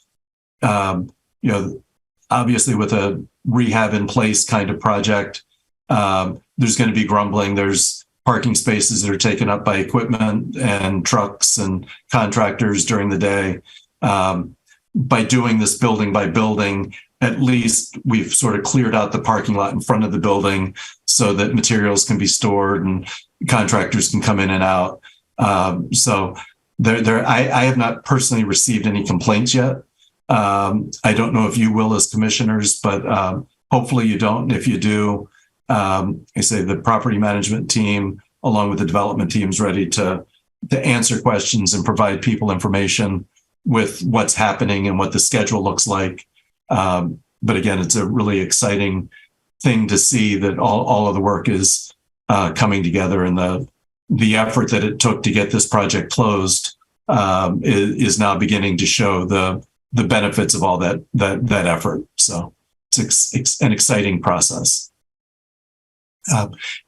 Obviously with a rehab in place kind of project, there's going to be grumbling. There's parking spaces that are taken up by equipment and trucks and contractors during the day. By doing this building by building, at least we've sort of cleared out the parking lot in front of the building so that materials can be stored and contractors can come in and out. So I have not personally received any complaints yet. I don't know if you will as commissioners, but hopefully you don't. If you do, I say the property management team, along with the development team, is ready to answer questions and provide people information with what's happening and what the schedule looks like. But again, it's a really exciting thing to see that all of the work is coming together, and the effort that it took to get this project closed is now beginning to show the benefits of all that effort. So it's an exciting process.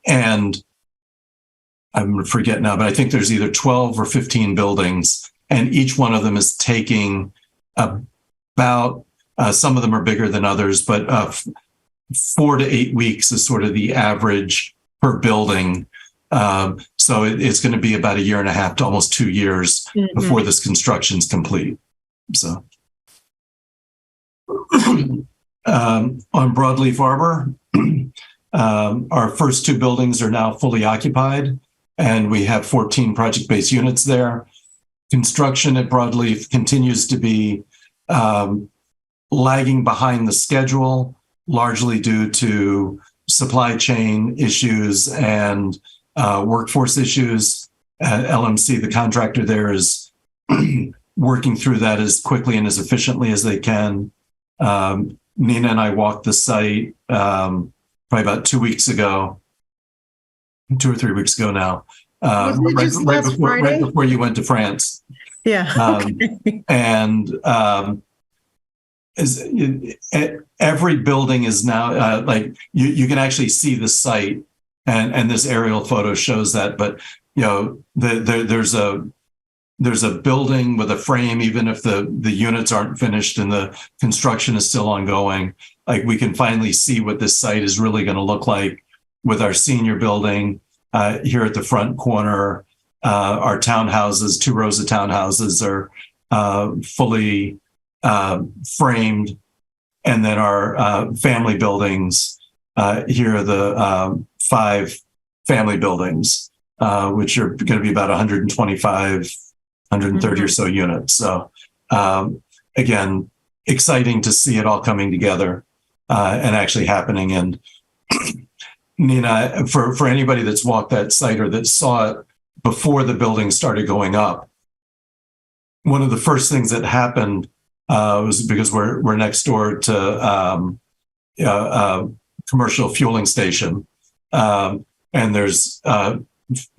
And I'm going to forget now, but I think there's either 12 or 15 buildings, and each one of them is taking about, some of them are bigger than others, but 4 to 8 weeks is sort of the average per building. So it's going to be about 1.5 years to almost 2 years before this construction's complete. So on Broadleaf Arbor, our first 2 buildings are now fully occupied, and we have 14 project-based units there. Construction at Broadleaf continues to be lagging behind the schedule, largely due to supply chain issues and workforce issues. LMC, the contractor there, is working through that as quickly and as efficiently as they can. Nina and I walked the site probably about 2 weeks ago, 2 or 3 weeks ago now. Right before you went to France. Yeah. Okay. And every building is now like you can actually see the site, and this aerial photo shows that. But there's a building with a frame, even if the units aren't finished and the construction is still ongoing. Like, we can finally see what this site is really going to look like with our senior building here at the front corner. Our townhouses, 2 rows of townhouses, are fully framed. And then our family buildings, here are the 5 family buildings, which are going to be about 125 130 or so units. So again, exciting to see it all coming together and actually happening. And Nina, for anybody that's walked that site or that saw it before the building started going up, one of the first things that happened was because we're next door to a commercial fueling station, and there's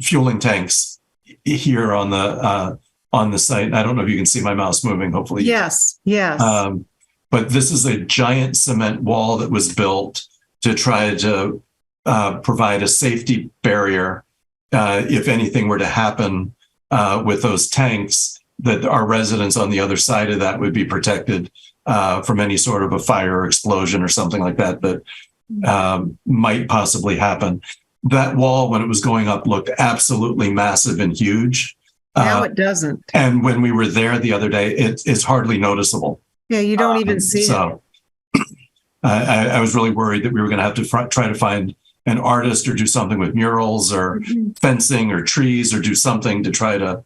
fueling tanks here on the site. I don't know if you can see my mouse moving. Hopefully, Yes. But this is a giant cement wall that was built to try to provide a safety barrier if anything were to happen with those tanks, that our residents on the other side of that would be protected from any sort of a fire or explosion or something like that might possibly happen. That wall, when it was going up, looked absolutely massive and huge. Now it doesn't. And when we were there the other day, it's hardly noticeable. Yeah, you don't even see it. I was really worried that we were going to have to try to find an artist or do something with murals or fencing or trees or do something to try to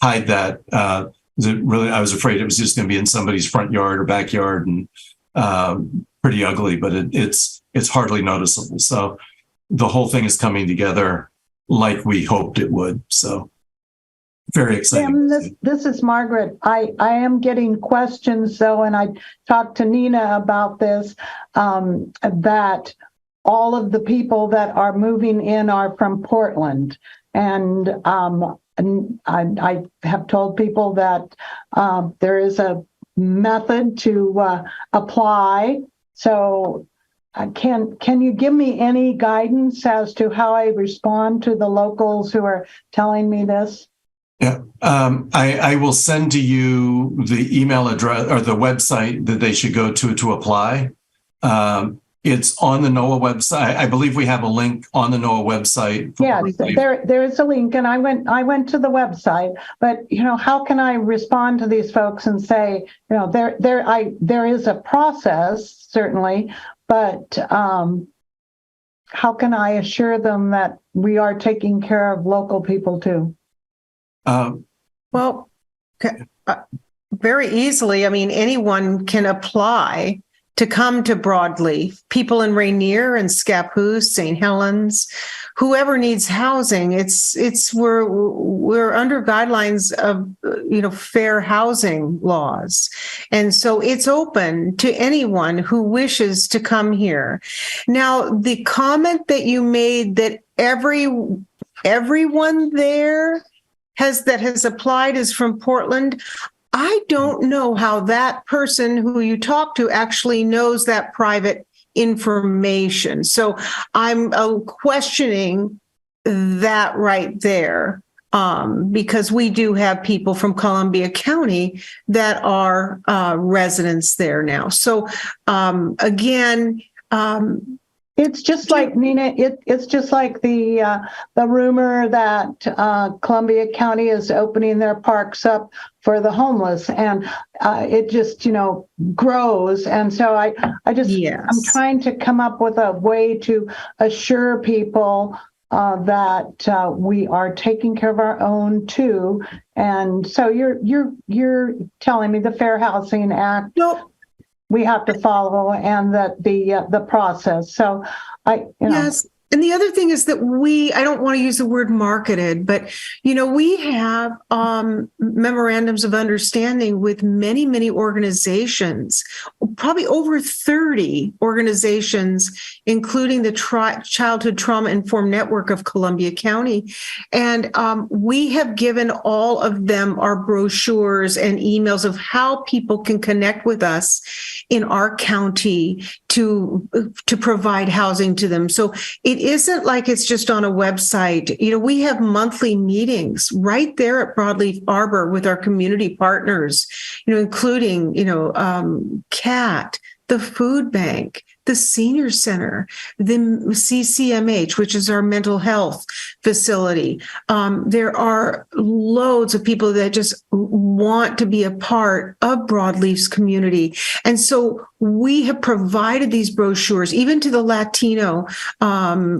hide that. I was afraid it was just going to be in somebody's front yard or backyard and pretty ugly, but it's hardly noticeable. So the whole thing is coming together like we hoped it would. So very exciting. This is Margaret. I am getting questions though, and I talked to Nina about this, that all of the people that are moving in are from Portland. And I have told people that there is a method to apply. So can you give me any guidance as to how I respond to the locals who are telling me this? Yeah, I will send to you the email address or the website that they should go to apply. It's on the NOAA website. I believe we have a link on the NOAA website. Yes, there is a link, and I went to the website. But how can I respond to these folks and say, there is a process certainly, but how can I assure them that we are taking care of local people too? Well, very easily. I mean, anyone can apply to come to Broadleaf. People in Rainier and Scappoose, St. Helens, whoever needs housing. We're under guidelines of fair housing laws, and so it's open to anyone who wishes to come here. Now, the comment that you made that everyone there that has applied is from Portland. I don't know how that person who you talk to actually knows that private information. So I'm questioning that right there, because we do have people from Columbia County that are residents there now. So again, it's just like Nina. It's just like the rumor that Columbia County is opening their parks up for the homeless, and it just grows. And so I'm trying to come up with a way to assure people that we are taking care of our own too. And so you're telling me the Fair Housing Act. Nope. We have to follow, and that the process. So yes. And the other thing is that I don't want to use the word marketed, but, we have memorandums of understanding with many, many organizations, probably over 30 organizations, including the Childhood Trauma Informed Network of Columbia County. And we have given all of them our brochures and emails of how people can connect with us in our county to provide housing to them. So it isn't like it's just on a website. We have monthly meetings right there at Broadleaf Arbor with our community partners, including, CAT, the food bank, the senior center, the CCMH, which is our mental health facility. There are loads of people that just want to be a part of Broadleaf's community. And so we have provided these brochures, even to the Latino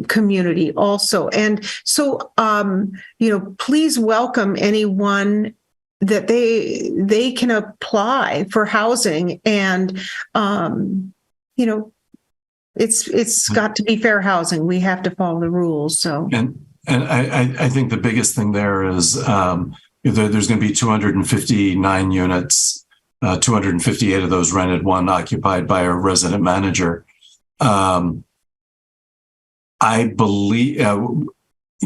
community also. And so, please welcome anyone that they can apply for housing, and it's got to be fair housing. We have to follow the rules. So And I think the biggest thing there is there's going to be 259 units, 258 of those rented, one occupied by a resident manager. I believe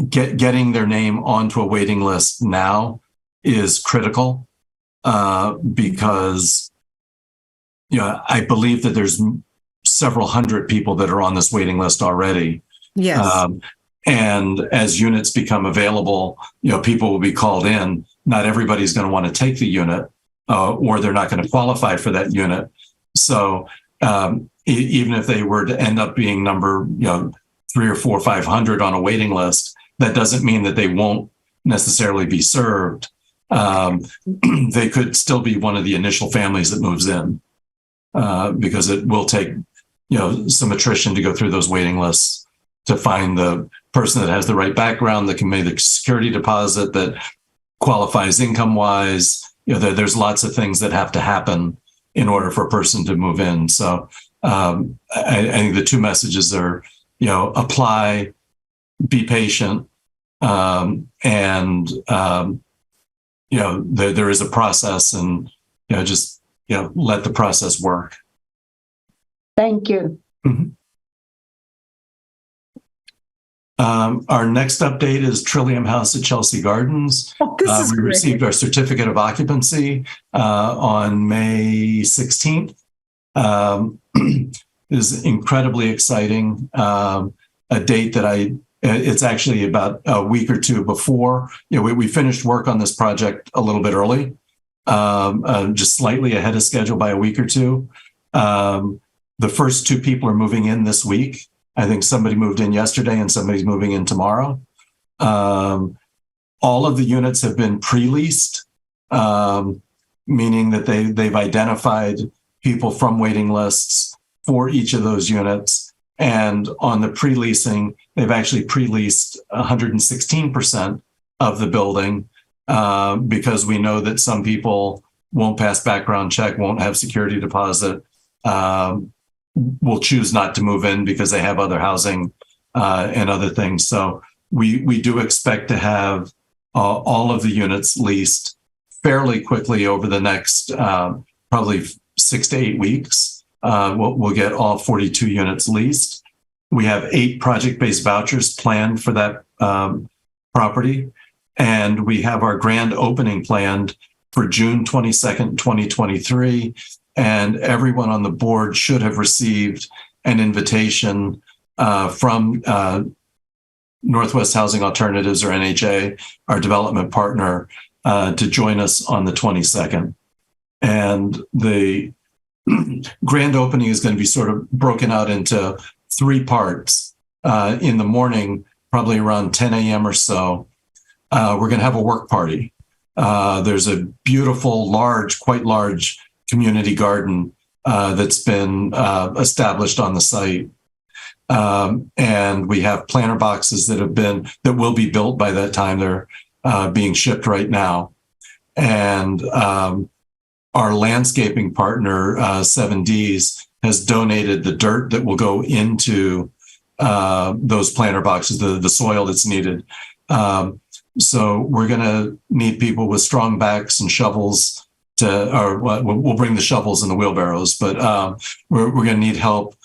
getting their name onto a waiting list now is critical because I believe that there's several hundred people that are on this waiting list already. yes. And as units become available, people will be called in. Not everybody's going to want to take the unit, or they're not going to qualify for that unit. So even if they were to end up being number, 3 or 4 or 500 on a waiting list, that doesn't mean that they won't necessarily be served. They could still be one of the initial families that moves in, because it will take, some attrition to go through those waiting lists to find the person that has the right background, that can make the security deposit, that qualifies income-wise. There's lots of things that have to happen in order for a person to move in. So I think the two messages are, apply, be patient, and there is a process, and just let the process work. Thank you. Mm-hmm. Our next update is Trillium House at Chelsea Gardens. Oh, this is We great. received our certificate of occupancy on May 16th. Is incredibly exciting. A date that it's actually about a week or two before. We finished work on this project a little bit early, just slightly ahead of schedule by a week or two. The first 2 people are moving in this week. I think somebody moved in yesterday and somebody's moving in tomorrow. All of the units have been pre-leased, meaning that they've identified people from waiting lists for each of those units. And on the pre-leasing, they've actually pre-leased 116% of the building, because we know that some people won't pass background check, won't have security deposit, will choose not to move in because they have other housing and other things. So we do expect to have all of the units leased fairly quickly over the next probably 6 to 8 weeks. We'll get all 42 units leased. We have 8 project-based vouchers planned for that property. And we have our grand opening planned for June 22nd, 2023. And everyone on the board should have received an invitation from Northwest Housing Alternatives, or NHA, our development partner, to join us on the 22nd. And the grand opening is going to be sort of broken out into 3 parts. In the morning, probably around 10 a.m. or so, we're going to have a work party. There's a beautiful, quite large community garden that's been established on the site. And we have planter boxes that will be built by that time. They're being shipped right now. And our landscaping partner, 7Ds, has donated the dirt that will go into those planter boxes, the soil that's needed. So we're going to need people with strong backs and shovels we'll bring the shovels and the wheelbarrows, but we're going to need help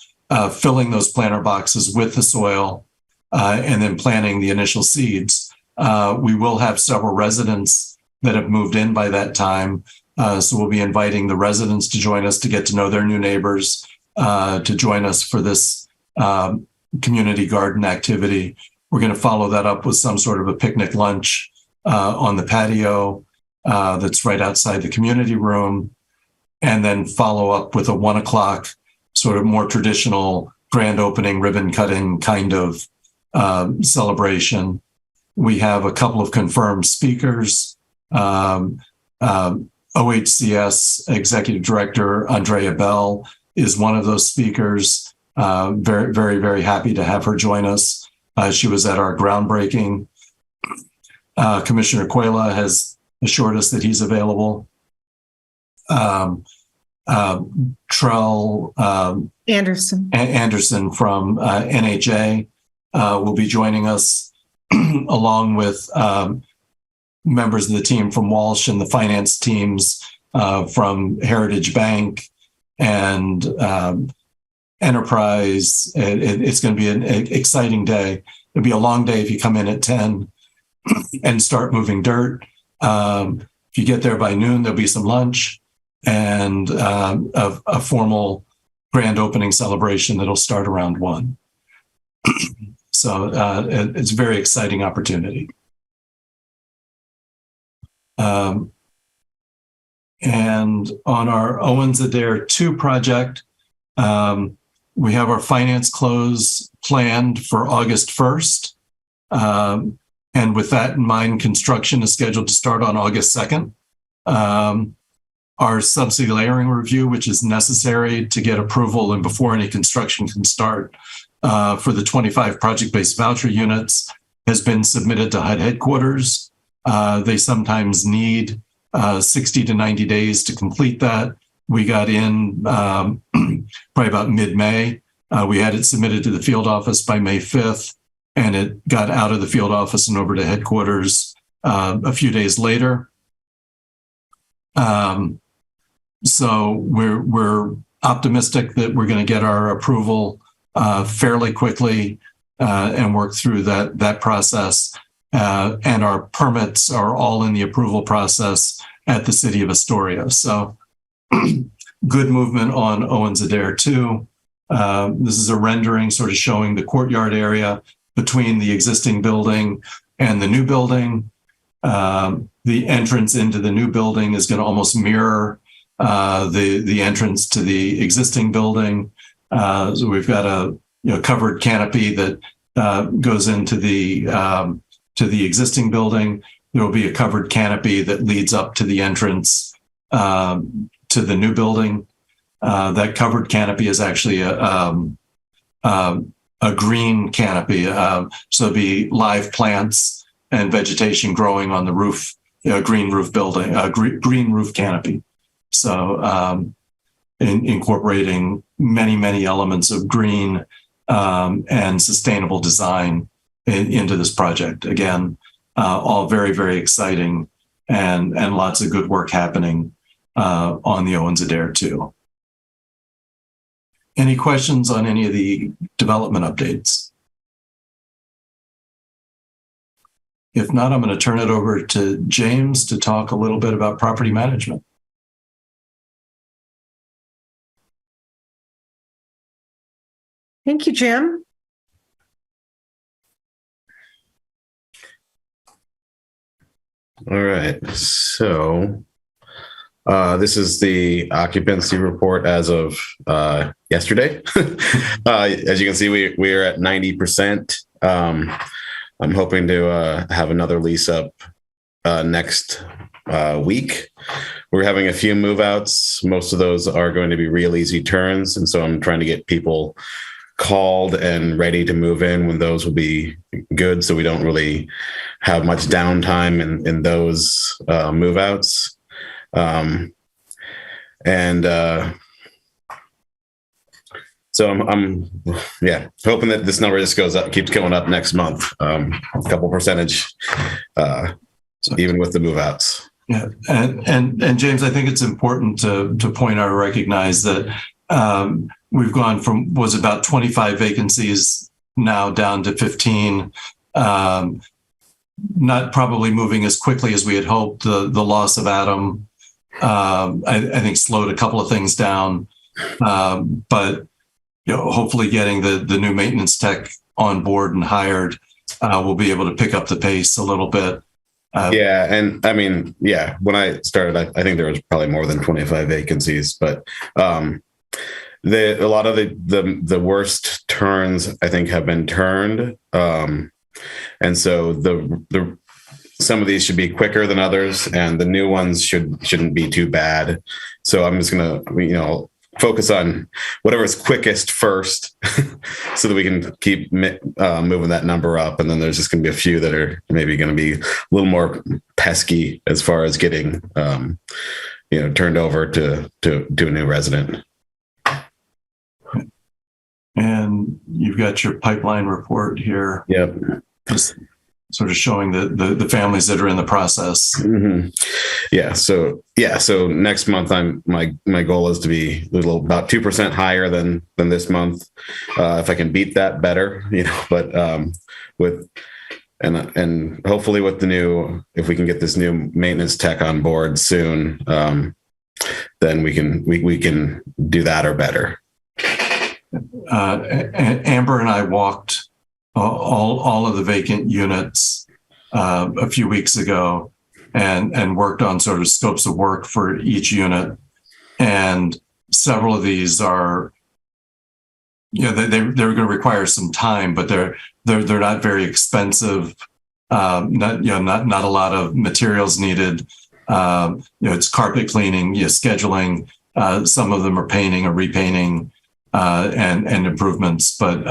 filling those planter boxes with the soil and then planting the initial seeds. We will have several residents that have moved in by that time. So we'll be inviting the residents to join us to get to know their new neighbors, to join us for this community garden activity. We're going to follow that up with some sort of a picnic lunch on the patio that's right outside the community room, and then follow up with a 1 o'clock sort of more traditional grand opening, ribbon cutting kind of celebration. We have a couple of confirmed speakers. OHCS Executive Director Andrea Bell is one of those speakers. Very, very, very happy to have her join us. She was at our groundbreaking. Commissioner Cuela has assured us that he's available. Trell Anderson from NHA will be joining us along with members of the team from Walsh and the finance teams from Heritage Bank and Enterprise. It's going to be an exciting day. It'll be a long day if you come in at 10 and start moving dirt. If you get there by noon, there'll be some lunch and a formal grand opening celebration that'll start around 1. So it's a very exciting opportunity. And on our Owens Adair 2 project, we have our finance close planned for August 1st. And with that in mind, construction is scheduled to start on August 2nd. Our subsidy layering review, which is necessary to get approval and before any construction can start for the 25 project-based voucher units, has been submitted to HUD headquarters. They sometimes need 60 to 90 days to complete that. We got in probably about mid-May. We had it submitted to the field office by May 5th, and it got out of the field office and over to headquarters a few days later. So we're optimistic that we're going to get our approval fairly quickly and work through that process. And our permits are all in the approval process at the City of Astoria. So good movement on Owens Adair 2. This is a rendering sort of showing the courtyard area between the existing building and the new building. The entrance into the new building is going to almost mirror the entrance to the existing building. So we've got a covered canopy that goes into the existing building. There will be a covered canopy that leads up to the entrance to the new building. That covered canopy is actually a green canopy. So there'll be live plants and vegetation growing on the roof, green roof building, green roof canopy. So incorporating many elements of green and sustainable design into this project. Again, all very exciting and lots of good work happening on the Owens Adair 2. Any questions on any of the development updates? If not, I'm going to turn it over to James to talk a little bit about property management. Thank you, Jim. All right. So this is the occupancy report as of yesterday. As you can see, we are at 90%. I'm hoping to have another lease up next week. We're having a few move outs. Most of those are going to be real easy turns. And so I'm trying to get people called and ready to move in when those will be good. So we don't really have much downtime in those move outs. So I'm hoping that this number just goes up, keeps going up next month, a couple percentage, even with the move outs. Yeah, and James, I think it's important to point out or recognize that we've gone from was about 25 vacancies now down to 15. Not probably moving as quickly as we had hoped. The loss of Adam, I think, slowed a couple of things down, but hopefully getting the new maintenance tech on board and hired, we'll be able to pick up the pace a little bit. And I mean, when I started, I think there was probably more than 25 vacancies, but a lot of the worst turns, I think, have been turned. And so the some of these should be quicker than others, and the new ones shouldn't be too bad. So I'm just gonna, focus on whatever's quickest first so that we can keep moving that number up. And then there's just going to be a few that are maybe going to be a little more pesky as far as getting, turned over to a new resident. And you've got your pipeline report here. Yep. Just sort of showing the families that are in the process. Mm-hmm. So next month, my goal is to be about 2% higher than this month. If I can beat that, better, but and hopefully with if we can get this new maintenance tech on board soon, then we can do that or better. Amber and I walked all of the vacant units a few weeks ago and worked on sort of scopes of work for each unit. And several of these are, they're going to require some time, but they're not very expensive. Not a lot of materials needed. It's carpet cleaning, scheduling. Some of them are painting or repainting and improvements, but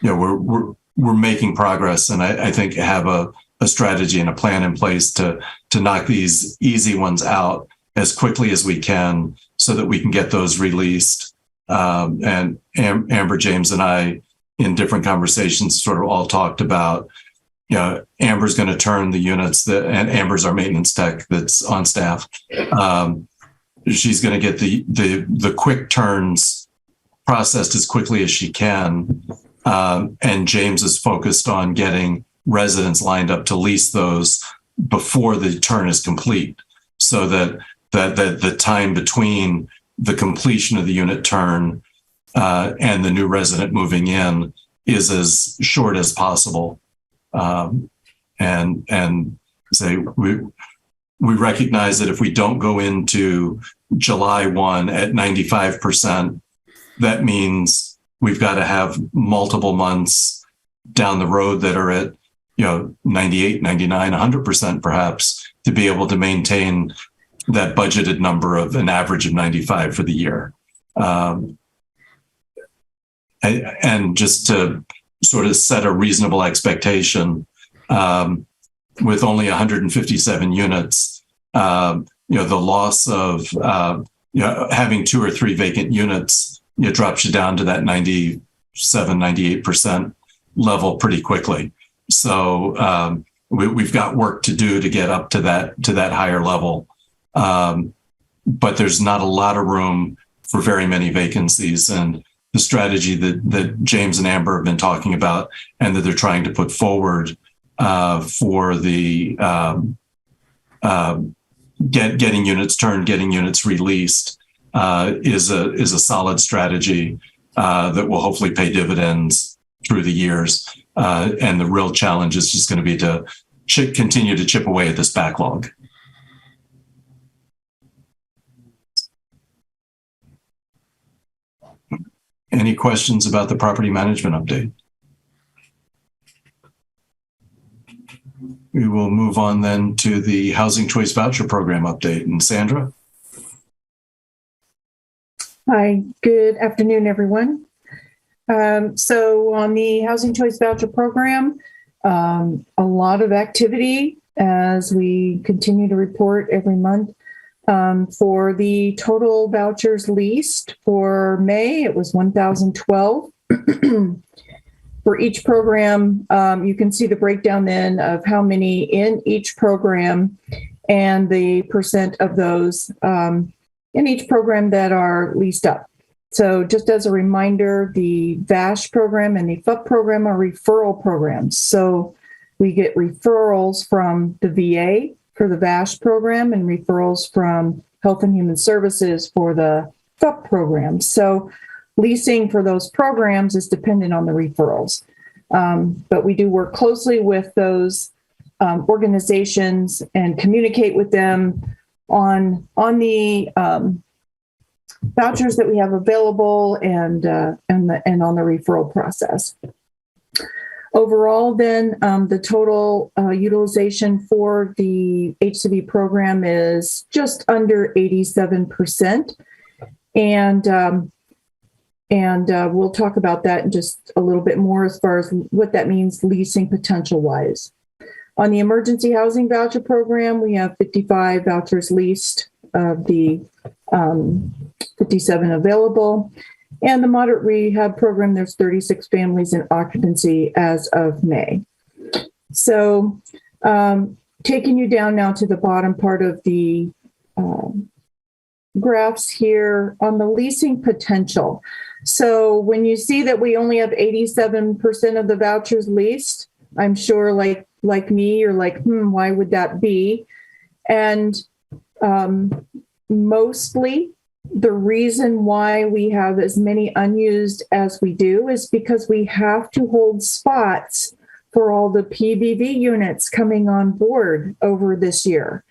we're making progress, and I think have a strategy and a plan in place to knock these easy ones out as quickly as we can, so that we can get those released. And Amber, James, and I, in different conversations, sort of all talked about, Amber's going to turn the units and Amber's our maintenance tech that's on staff. She's going to get the quick turns processed as quickly as she can. And James is focused on getting residents lined up to lease those before the turn is complete, so that the time between the completion of the unit turn and the new resident moving in is as short as possible. And say we recognize that if we don't go into July 1 at 95%, that means we've got to have multiple months down the road that are at 98, 99, 100% perhaps, to be able to maintain that budgeted number of an average of 95 for the year. And just to sort of set a reasonable expectation, with only 157 units, the loss of having 2 or 3 vacant units, drops you down to that 97, 98% level pretty quickly. So we've got work to do to get up to that higher level. But there's not a lot of room for very many vacancies. And the strategy that James and Amber have been talking about and that they're trying to put forward for the getting units turned, getting units released is a solid strategy that will hopefully pay dividends through the years. And the real challenge is just going to be to continue to chip away at this backlog. Any questions about the property management update? We will move on then to the Housing Choice Voucher Program update. And Sandra? Hi, good afternoon, everyone. So on the Housing Choice Voucher Program, a lot of activity as we continue to report every month. For the total vouchers leased for May, it was 1,012. For each program, you can see the breakdown then of how many in each program and the percent of those in each program that are leased up. So just as a reminder, the VASH program and the FUP program are referral programs. So we get referrals from the VA for the VASH program and referrals from Health and Human Services for the FUP program. So leasing for those programs is dependent on the referrals. But we do work closely with those organizations and communicate with them on the vouchers that we have available and on the referral process. Overall, then, the total utilization for the HCV program is just under 87%. And we'll talk about that in just a little bit more as far as what that means leasing potential wise. On the emergency housing voucher program, we have 55 vouchers leased of the 57 available. And the moderate rehab program, there's 36 families in occupancy as of May. So taking you down now to the bottom part of the graphs here on the leasing potential. So when you see that we only have 87% of the vouchers leased, I'm sure like me, you're like, why would that be? And mostly the reason why we have as many unused as we do is because we have to hold spots for all the PBV units coming on board over this year.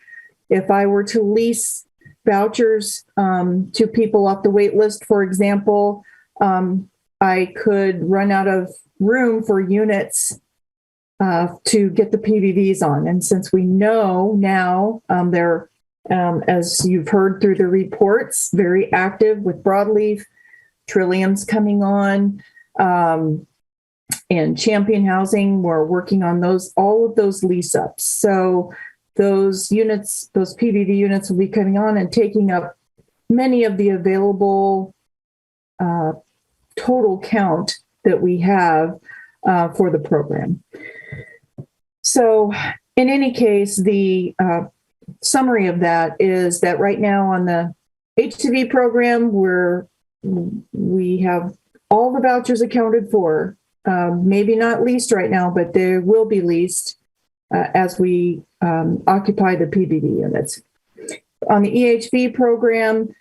If I were to lease vouchers to people off the wait list, for example, I could run out of room for units to get the PBVs on. And since we know now they're, as you've heard through the reports, very active with broadleaf, Trillium's coming on, and Champion Housing, we're working on all of those lease ups. So those units, those PBV units will be coming on and taking up many of the available total count that we have for the program. So in any case, the summary of that is that right now on the HCV program, we have all the vouchers accounted for, maybe not leased right now, but they will be leased as we occupy the PBV units. On the EHV program,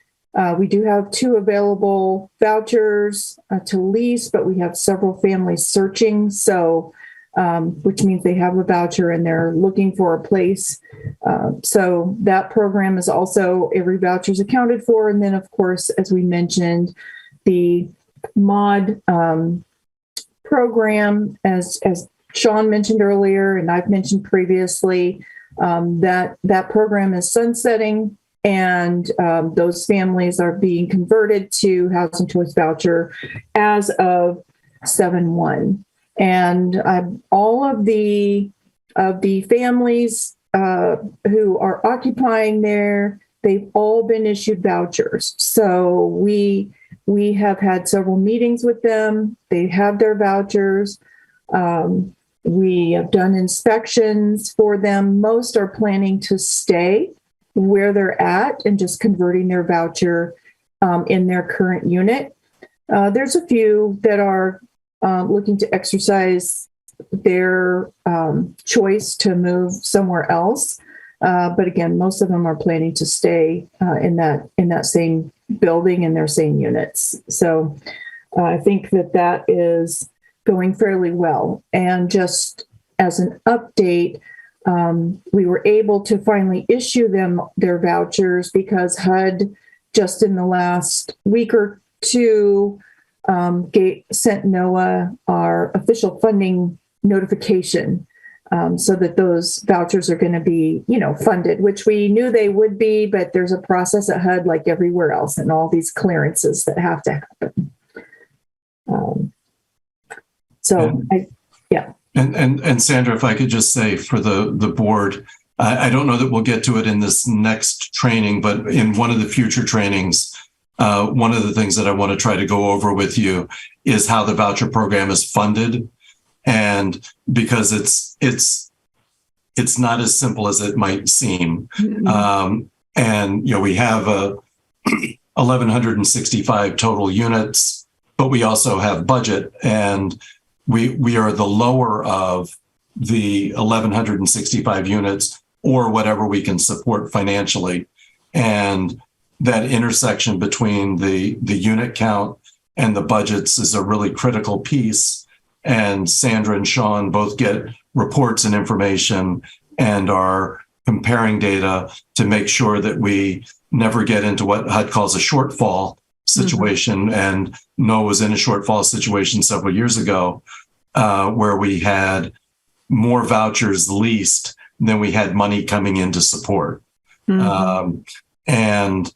we do have 2 available vouchers to lease, but we have several families searching. So, which means they have a voucher and they're looking for a place. So that program is also, every voucher is accounted for. And then of course, as we mentioned, the mod program, as Sean mentioned earlier, and I've mentioned previously, that program is sunsetting, and those families are being converted to Housing Choice Voucher as of 7/1. And all of the families who are occupying there, they've all been issued vouchers. So we have had several meetings with them. They have their vouchers. We have done inspections for them. Most are planning to stay where they're at and just converting their voucher in their current unit. There's a few that are looking to exercise their choice to move somewhere else. But again, most of them are planning to stay in that same building in their same units. So I think that is going fairly well. And just as an update, we were able to finally issue them their vouchers because HUD just in the last week or two sent NOAA our official funding notification so that those vouchers are going to be, funded, which we knew they would be, but there's a process at HUD like everywhere else and all these clearances that have to happen. And Sandra, if I could just say for the board, I don't know that we'll get to it in this next training, but in one of the future trainings, one of the things that I want to try to go over with you is how the voucher program is funded. And because it's not as simple as it might seem. Mm-hmm. And we have 1,165 total units, but we also have budget, and we are the lower of the 1,165 units or whatever we can support financially. And that intersection between the unit count and the budgets is a really critical piece. And Sandra and Sean both get reports and information and are comparing data to make sure that we never get into what HUD calls a shortfall situation. Mm-hmm. And NOAA was in a shortfall situation several years ago where we had more vouchers leased than we had money coming in to support. Mm-hmm. And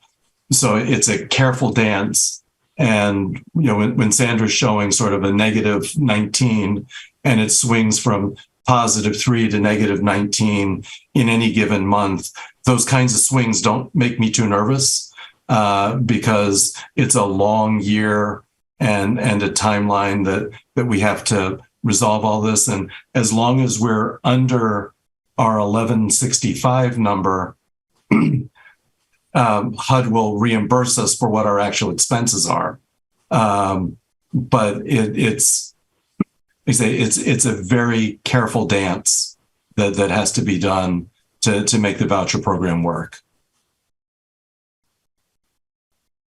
So it's a careful dance. And, when Sandra's showing sort of a negative 19 and it swings from +3 to -19 in any given month, those kinds of swings don't make me too nervous because it's a long year and a timeline that we have to resolve all this. And as long as we're under our 1165 number, HUD will reimburse us for what our actual expenses are. But it's a very careful dance that has to be done to make the voucher program work.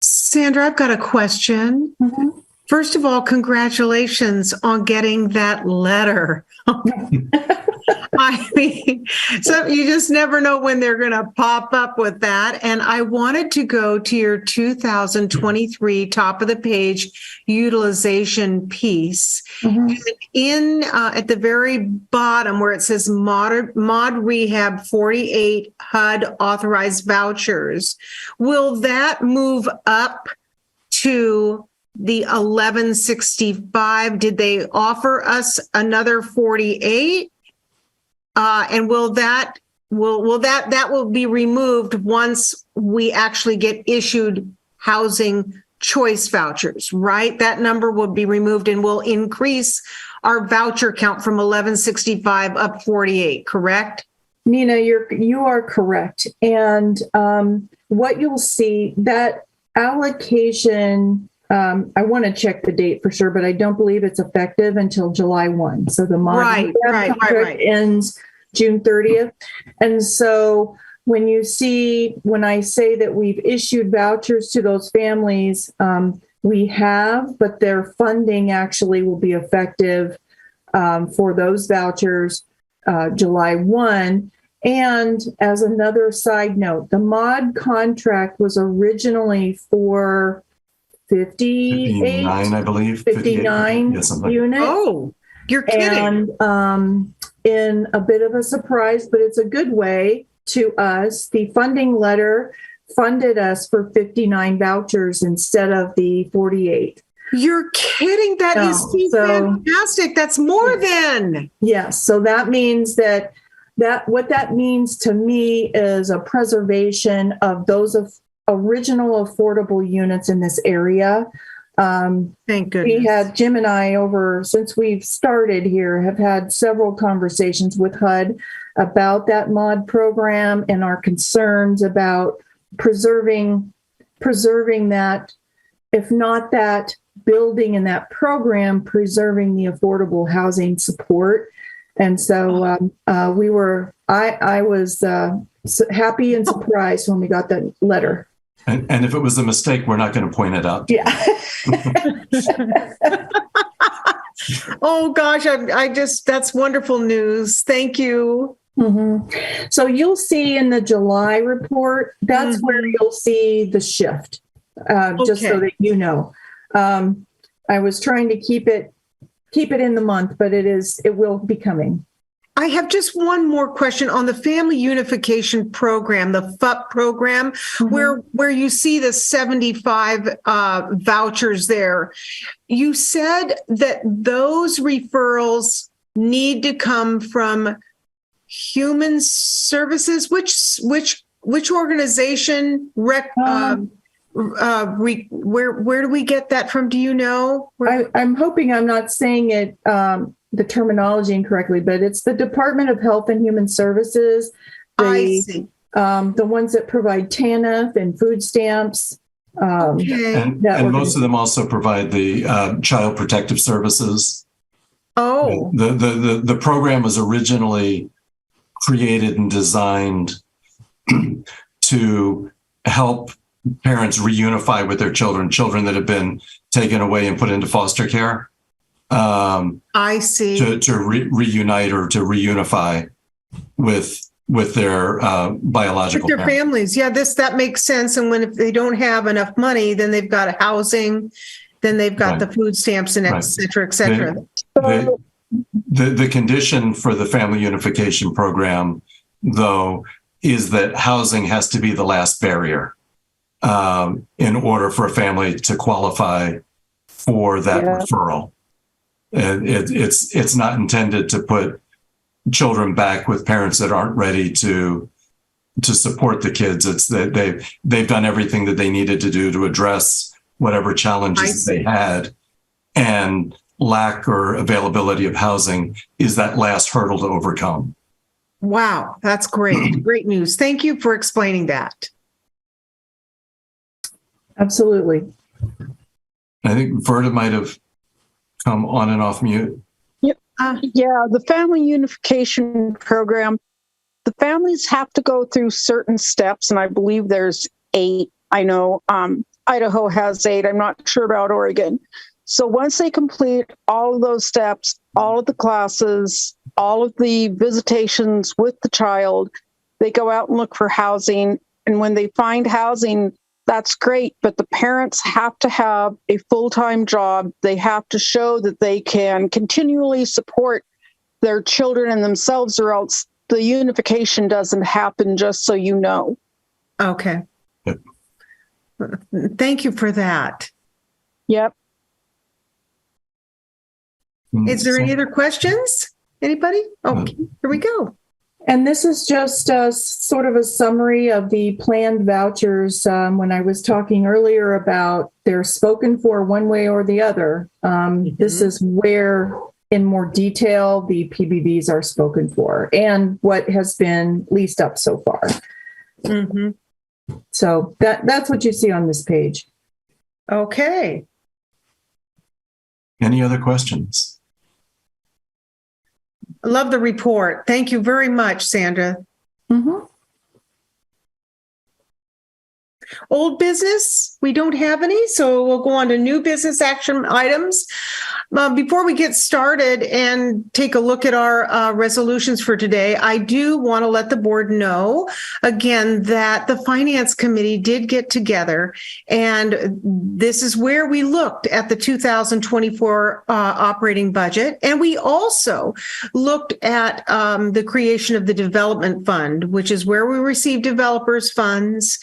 Sandra, I've got a question. Mhm. First of all, congratulations on getting that letter. I mean, so you just never know when they're going to pop up with that. And I wanted to go to your 2023 top of the page utilization piece. Mhm. In at the very bottom where it says mod rehab 48 HUD authorized vouchers, will that move up to the 1165? Did they offer us another 48? And will that be removed once we actually get issued housing choice vouchers, right? That number will be removed and will increase our voucher count from 1165 up 48, correct? Nina, you are correct. And what you'll see, that allocation, I want to check the date for sure, but I don't believe it's effective until July 1. So the Right. contract ends June 30th. And so when I say that we've issued vouchers to those families, we have, but their funding actually will be effective for those vouchers July 1. And as another side note, the mod contract was originally for 58, 59, I believe. 59 yeah, something. units. Oh, you're kidding. And in a bit of a surprise, but it's a good way to us, the funding letter funded us for 59 vouchers instead of the 48. You're kidding. That is so fantastic. That's more than. Yes. So that means that what that means to me is a preservation of those original affordable units in this area. Thank goodness. Jim and I since we've started here, have had several conversations with HUD about that mod program and our concerns about preserving that, if not that building and that program, preserving the affordable housing support. And so I was happy and surprised when we got that letter. And if it was a mistake, we're not going to point it out. Yeah. Oh gosh, that's wonderful news. Thank you. Mm-hmm. So you'll see in the July report, that's where you'll see the shift, just so that you know. I was trying to keep it in the month, but it will be coming. I have just one more question on the Family Unification Program, the FUP program, where you see the 75 vouchers there. You said that those referrals need to come from Human Services. Which organization? Where do we get that from? Do you know? I'm hoping I'm not saying it the terminology incorrectly, but it's the Department of Health and Human Services. I see. The ones that provide TANF and food stamps. And most of them also provide the Child Protective Services. Oh. The program was originally created and designed to help parents reunify with their children that have been taken away and put into foster care. I see. To reunite or to reunify with their biological with their families. Yeah, that makes sense. And if they don't have enough money, then they've got housing, then they've got the food stamps and et cetera, et cetera. The condition for the Family Unification Program, though, is that housing has to be the last barrier. in order for a family to qualify for that referral. And it's not intended to put children back with parents that aren't ready to support the kids. It's that they've done everything that they needed to do to address whatever challenges they had, and lack or availability of housing is that last hurdle to overcome. Wow, that's great. Great news. Thank you for explaining that. Absolutely. I think Verda might have come on and off mute. Yeah, the family unification program, the families have to go through certain steps, and I believe there's 8. I know Idaho has 8. I'm not sure about Oregon. So once they complete all of those steps, all of the classes, all of the visitations with the child, they go out and look for housing. And when they find housing, that's great, but the parents have to have a full-time job. They have to show that they can continually support their children and themselves, or else the unification doesn't happen, just so you know. Okay. Thank you for that. Yep. Is there any other questions? Anybody? Okay, here we go. And this is just sort of a summary of the planned vouchers. When I was talking earlier about they're spoken for one way or the other, this is where, in more detail, the PBVs are spoken for and what has been leased up so far. Mm-hmm. So that's what you see on this page. Okay. Any other questions? I love the report. Thank you very much, Sandra. Mm-hmm. Old business, we don't have any, so we'll go on to new business action items. Before we get started and take a look at our resolutions for today, I do want to let the board know again that the Finance Committee did get together, and this is where we looked at the 2024 operating budget, and we also looked at the creation of the development fund, which is where we receive developers funds.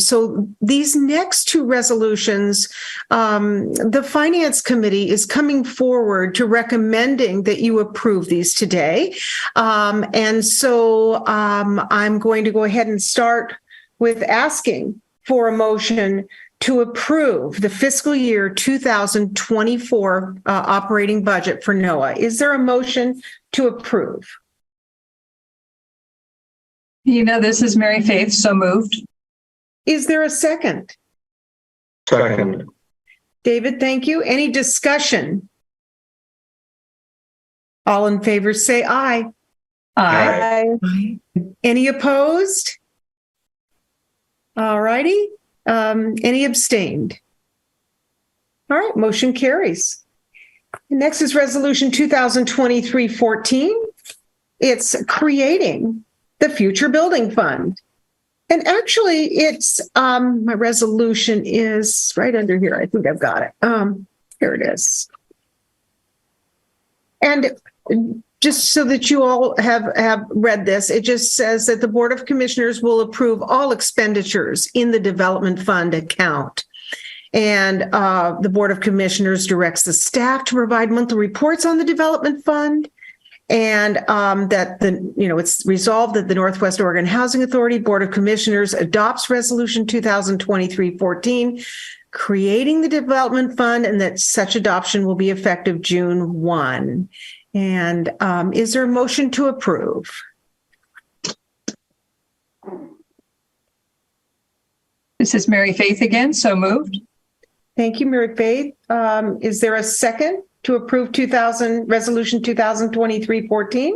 So these next 2 resolutions, the Finance Committee is coming forward to recommending that you approve these today. I'm going to go ahead and start with asking for a motion to approve the fiscal year 2024 operating budget for NOAA. Is there a motion to approve? This is Mary Faith. So moved. Is there a second? Second. David, thank you. Any discussion? All in favor say aye. Aye. Any opposed? All righty. Any abstained? All right, motion carries. Next is Resolution 2023-14. It's creating the Future Building Fund. And actually, it's my resolution is right under here. I think I've got it. Here it is. And just so that you all have read this, it just says that the Board of Commissioners will approve all expenditures in the Development Fund account. And the Board of Commissioners directs the staff to provide monthly reports on the Development Fund. And that it's resolved that the Northwest Oregon Housing Authority Board of Commissioners adopts Resolution 2023-14, creating the Development Fund, and that such adoption will be effective June 1. And is there a motion to approve? This is Mary Faith again. So moved. Thank you, Mary Faith. Is there a second to approve Resolution 2023-14?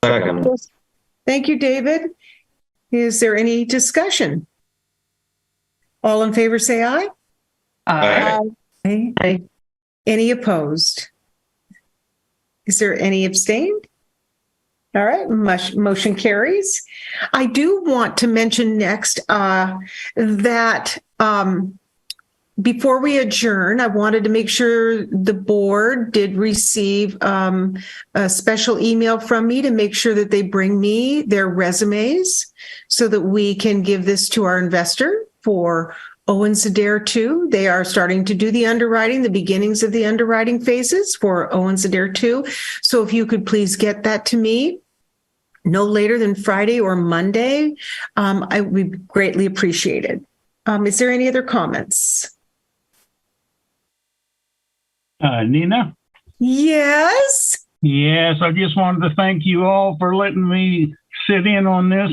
Second. Thank you, David. Is there any discussion? All in favor say aye. Aye. Aye. Any opposed? Is there any abstained? All right, motion carries. I do want to mention next that before we adjourn, I wanted to make sure the board did receive a special email from me to make sure that they bring me their resumes so that we can give this to our investor for Owens Adair 2. They are starting to do the underwriting, the beginnings of the underwriting phases for Owens Adair 2. So if you could please get that to me no later than Friday or Monday, I would be greatly appreciated. Is there any other comments? Nina? Yes. Yes, I just wanted to thank you all for letting me sit in on this.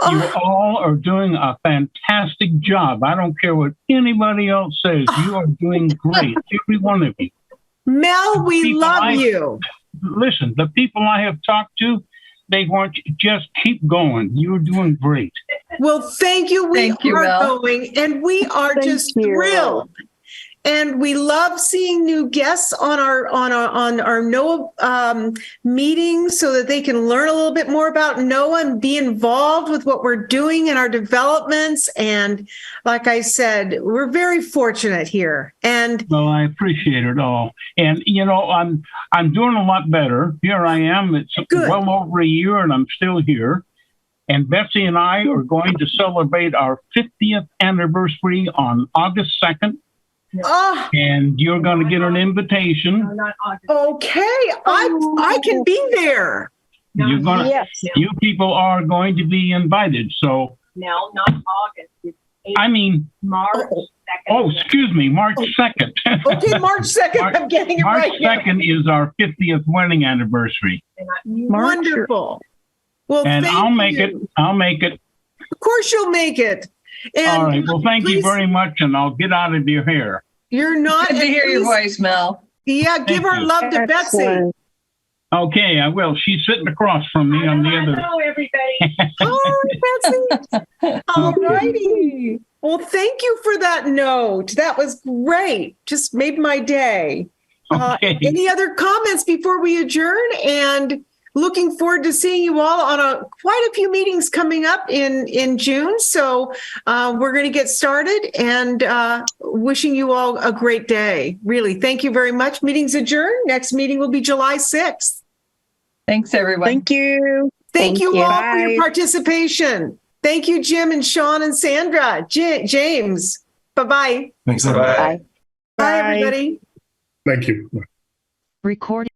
You all are doing a fantastic job. I don't care what anybody else says. You are doing great, every one of you. Mel, we love you. Listen, the people I have talked to, they want you just keep going. You're doing great. Well, thank you. We Thank you, are Mel. going, and we are Thank just you. thrilled. And we love seeing new guests on our NOAA meetings so that they can learn a little bit more about NOAA and be involved with what we're doing in our developments. And like I said, we're very fortunate here. And Well, I appreciate it all. And you know, I'm doing a lot better. Here I am. It's Good. well over a year and I'm still here. And Betsy and I are going to celebrate our 50th anniversary on August 2nd. oh, And you're going to get an invitation. okay, I can be there. You're going to, Yes. you people are going to be invited. So, No, not August. It's I mean, March 2nd. oh, excuse me, March 2nd. Okay, March 2nd. I'm getting it March right here. 2nd is our 50th wedding anniversary. Wonderful. Well, And thank I'll make you. it. I'll make it. Of course, you'll make it. And All right. Well, thank you please- very much. And I'll get out of your hair. You're not. Good to and hear your please- voice, Mel. Yeah, give Thank our you. love to Betsy. Excellent. Okay, I will. She's sitting across from me on the other. Hello, everybody. Oh, Betsy. All righty. Well, thank you for that note. That was great. Just made my day. Okay. Any other comments before we adjourn? And looking forward to seeing you all on quite a few meetings coming up in June. So we're going to get started and wishing you all a great day. Really, thank you very much. Meeting's adjourned. Next meeting will be July 6th. Thanks, everyone. Thank you. Thank you all for your Bye. participation. Thank you, Jim and Sean and Sandra. James, bye-bye. Thanks, everybody. Bye. Bye, everybody. Thank you. Recording.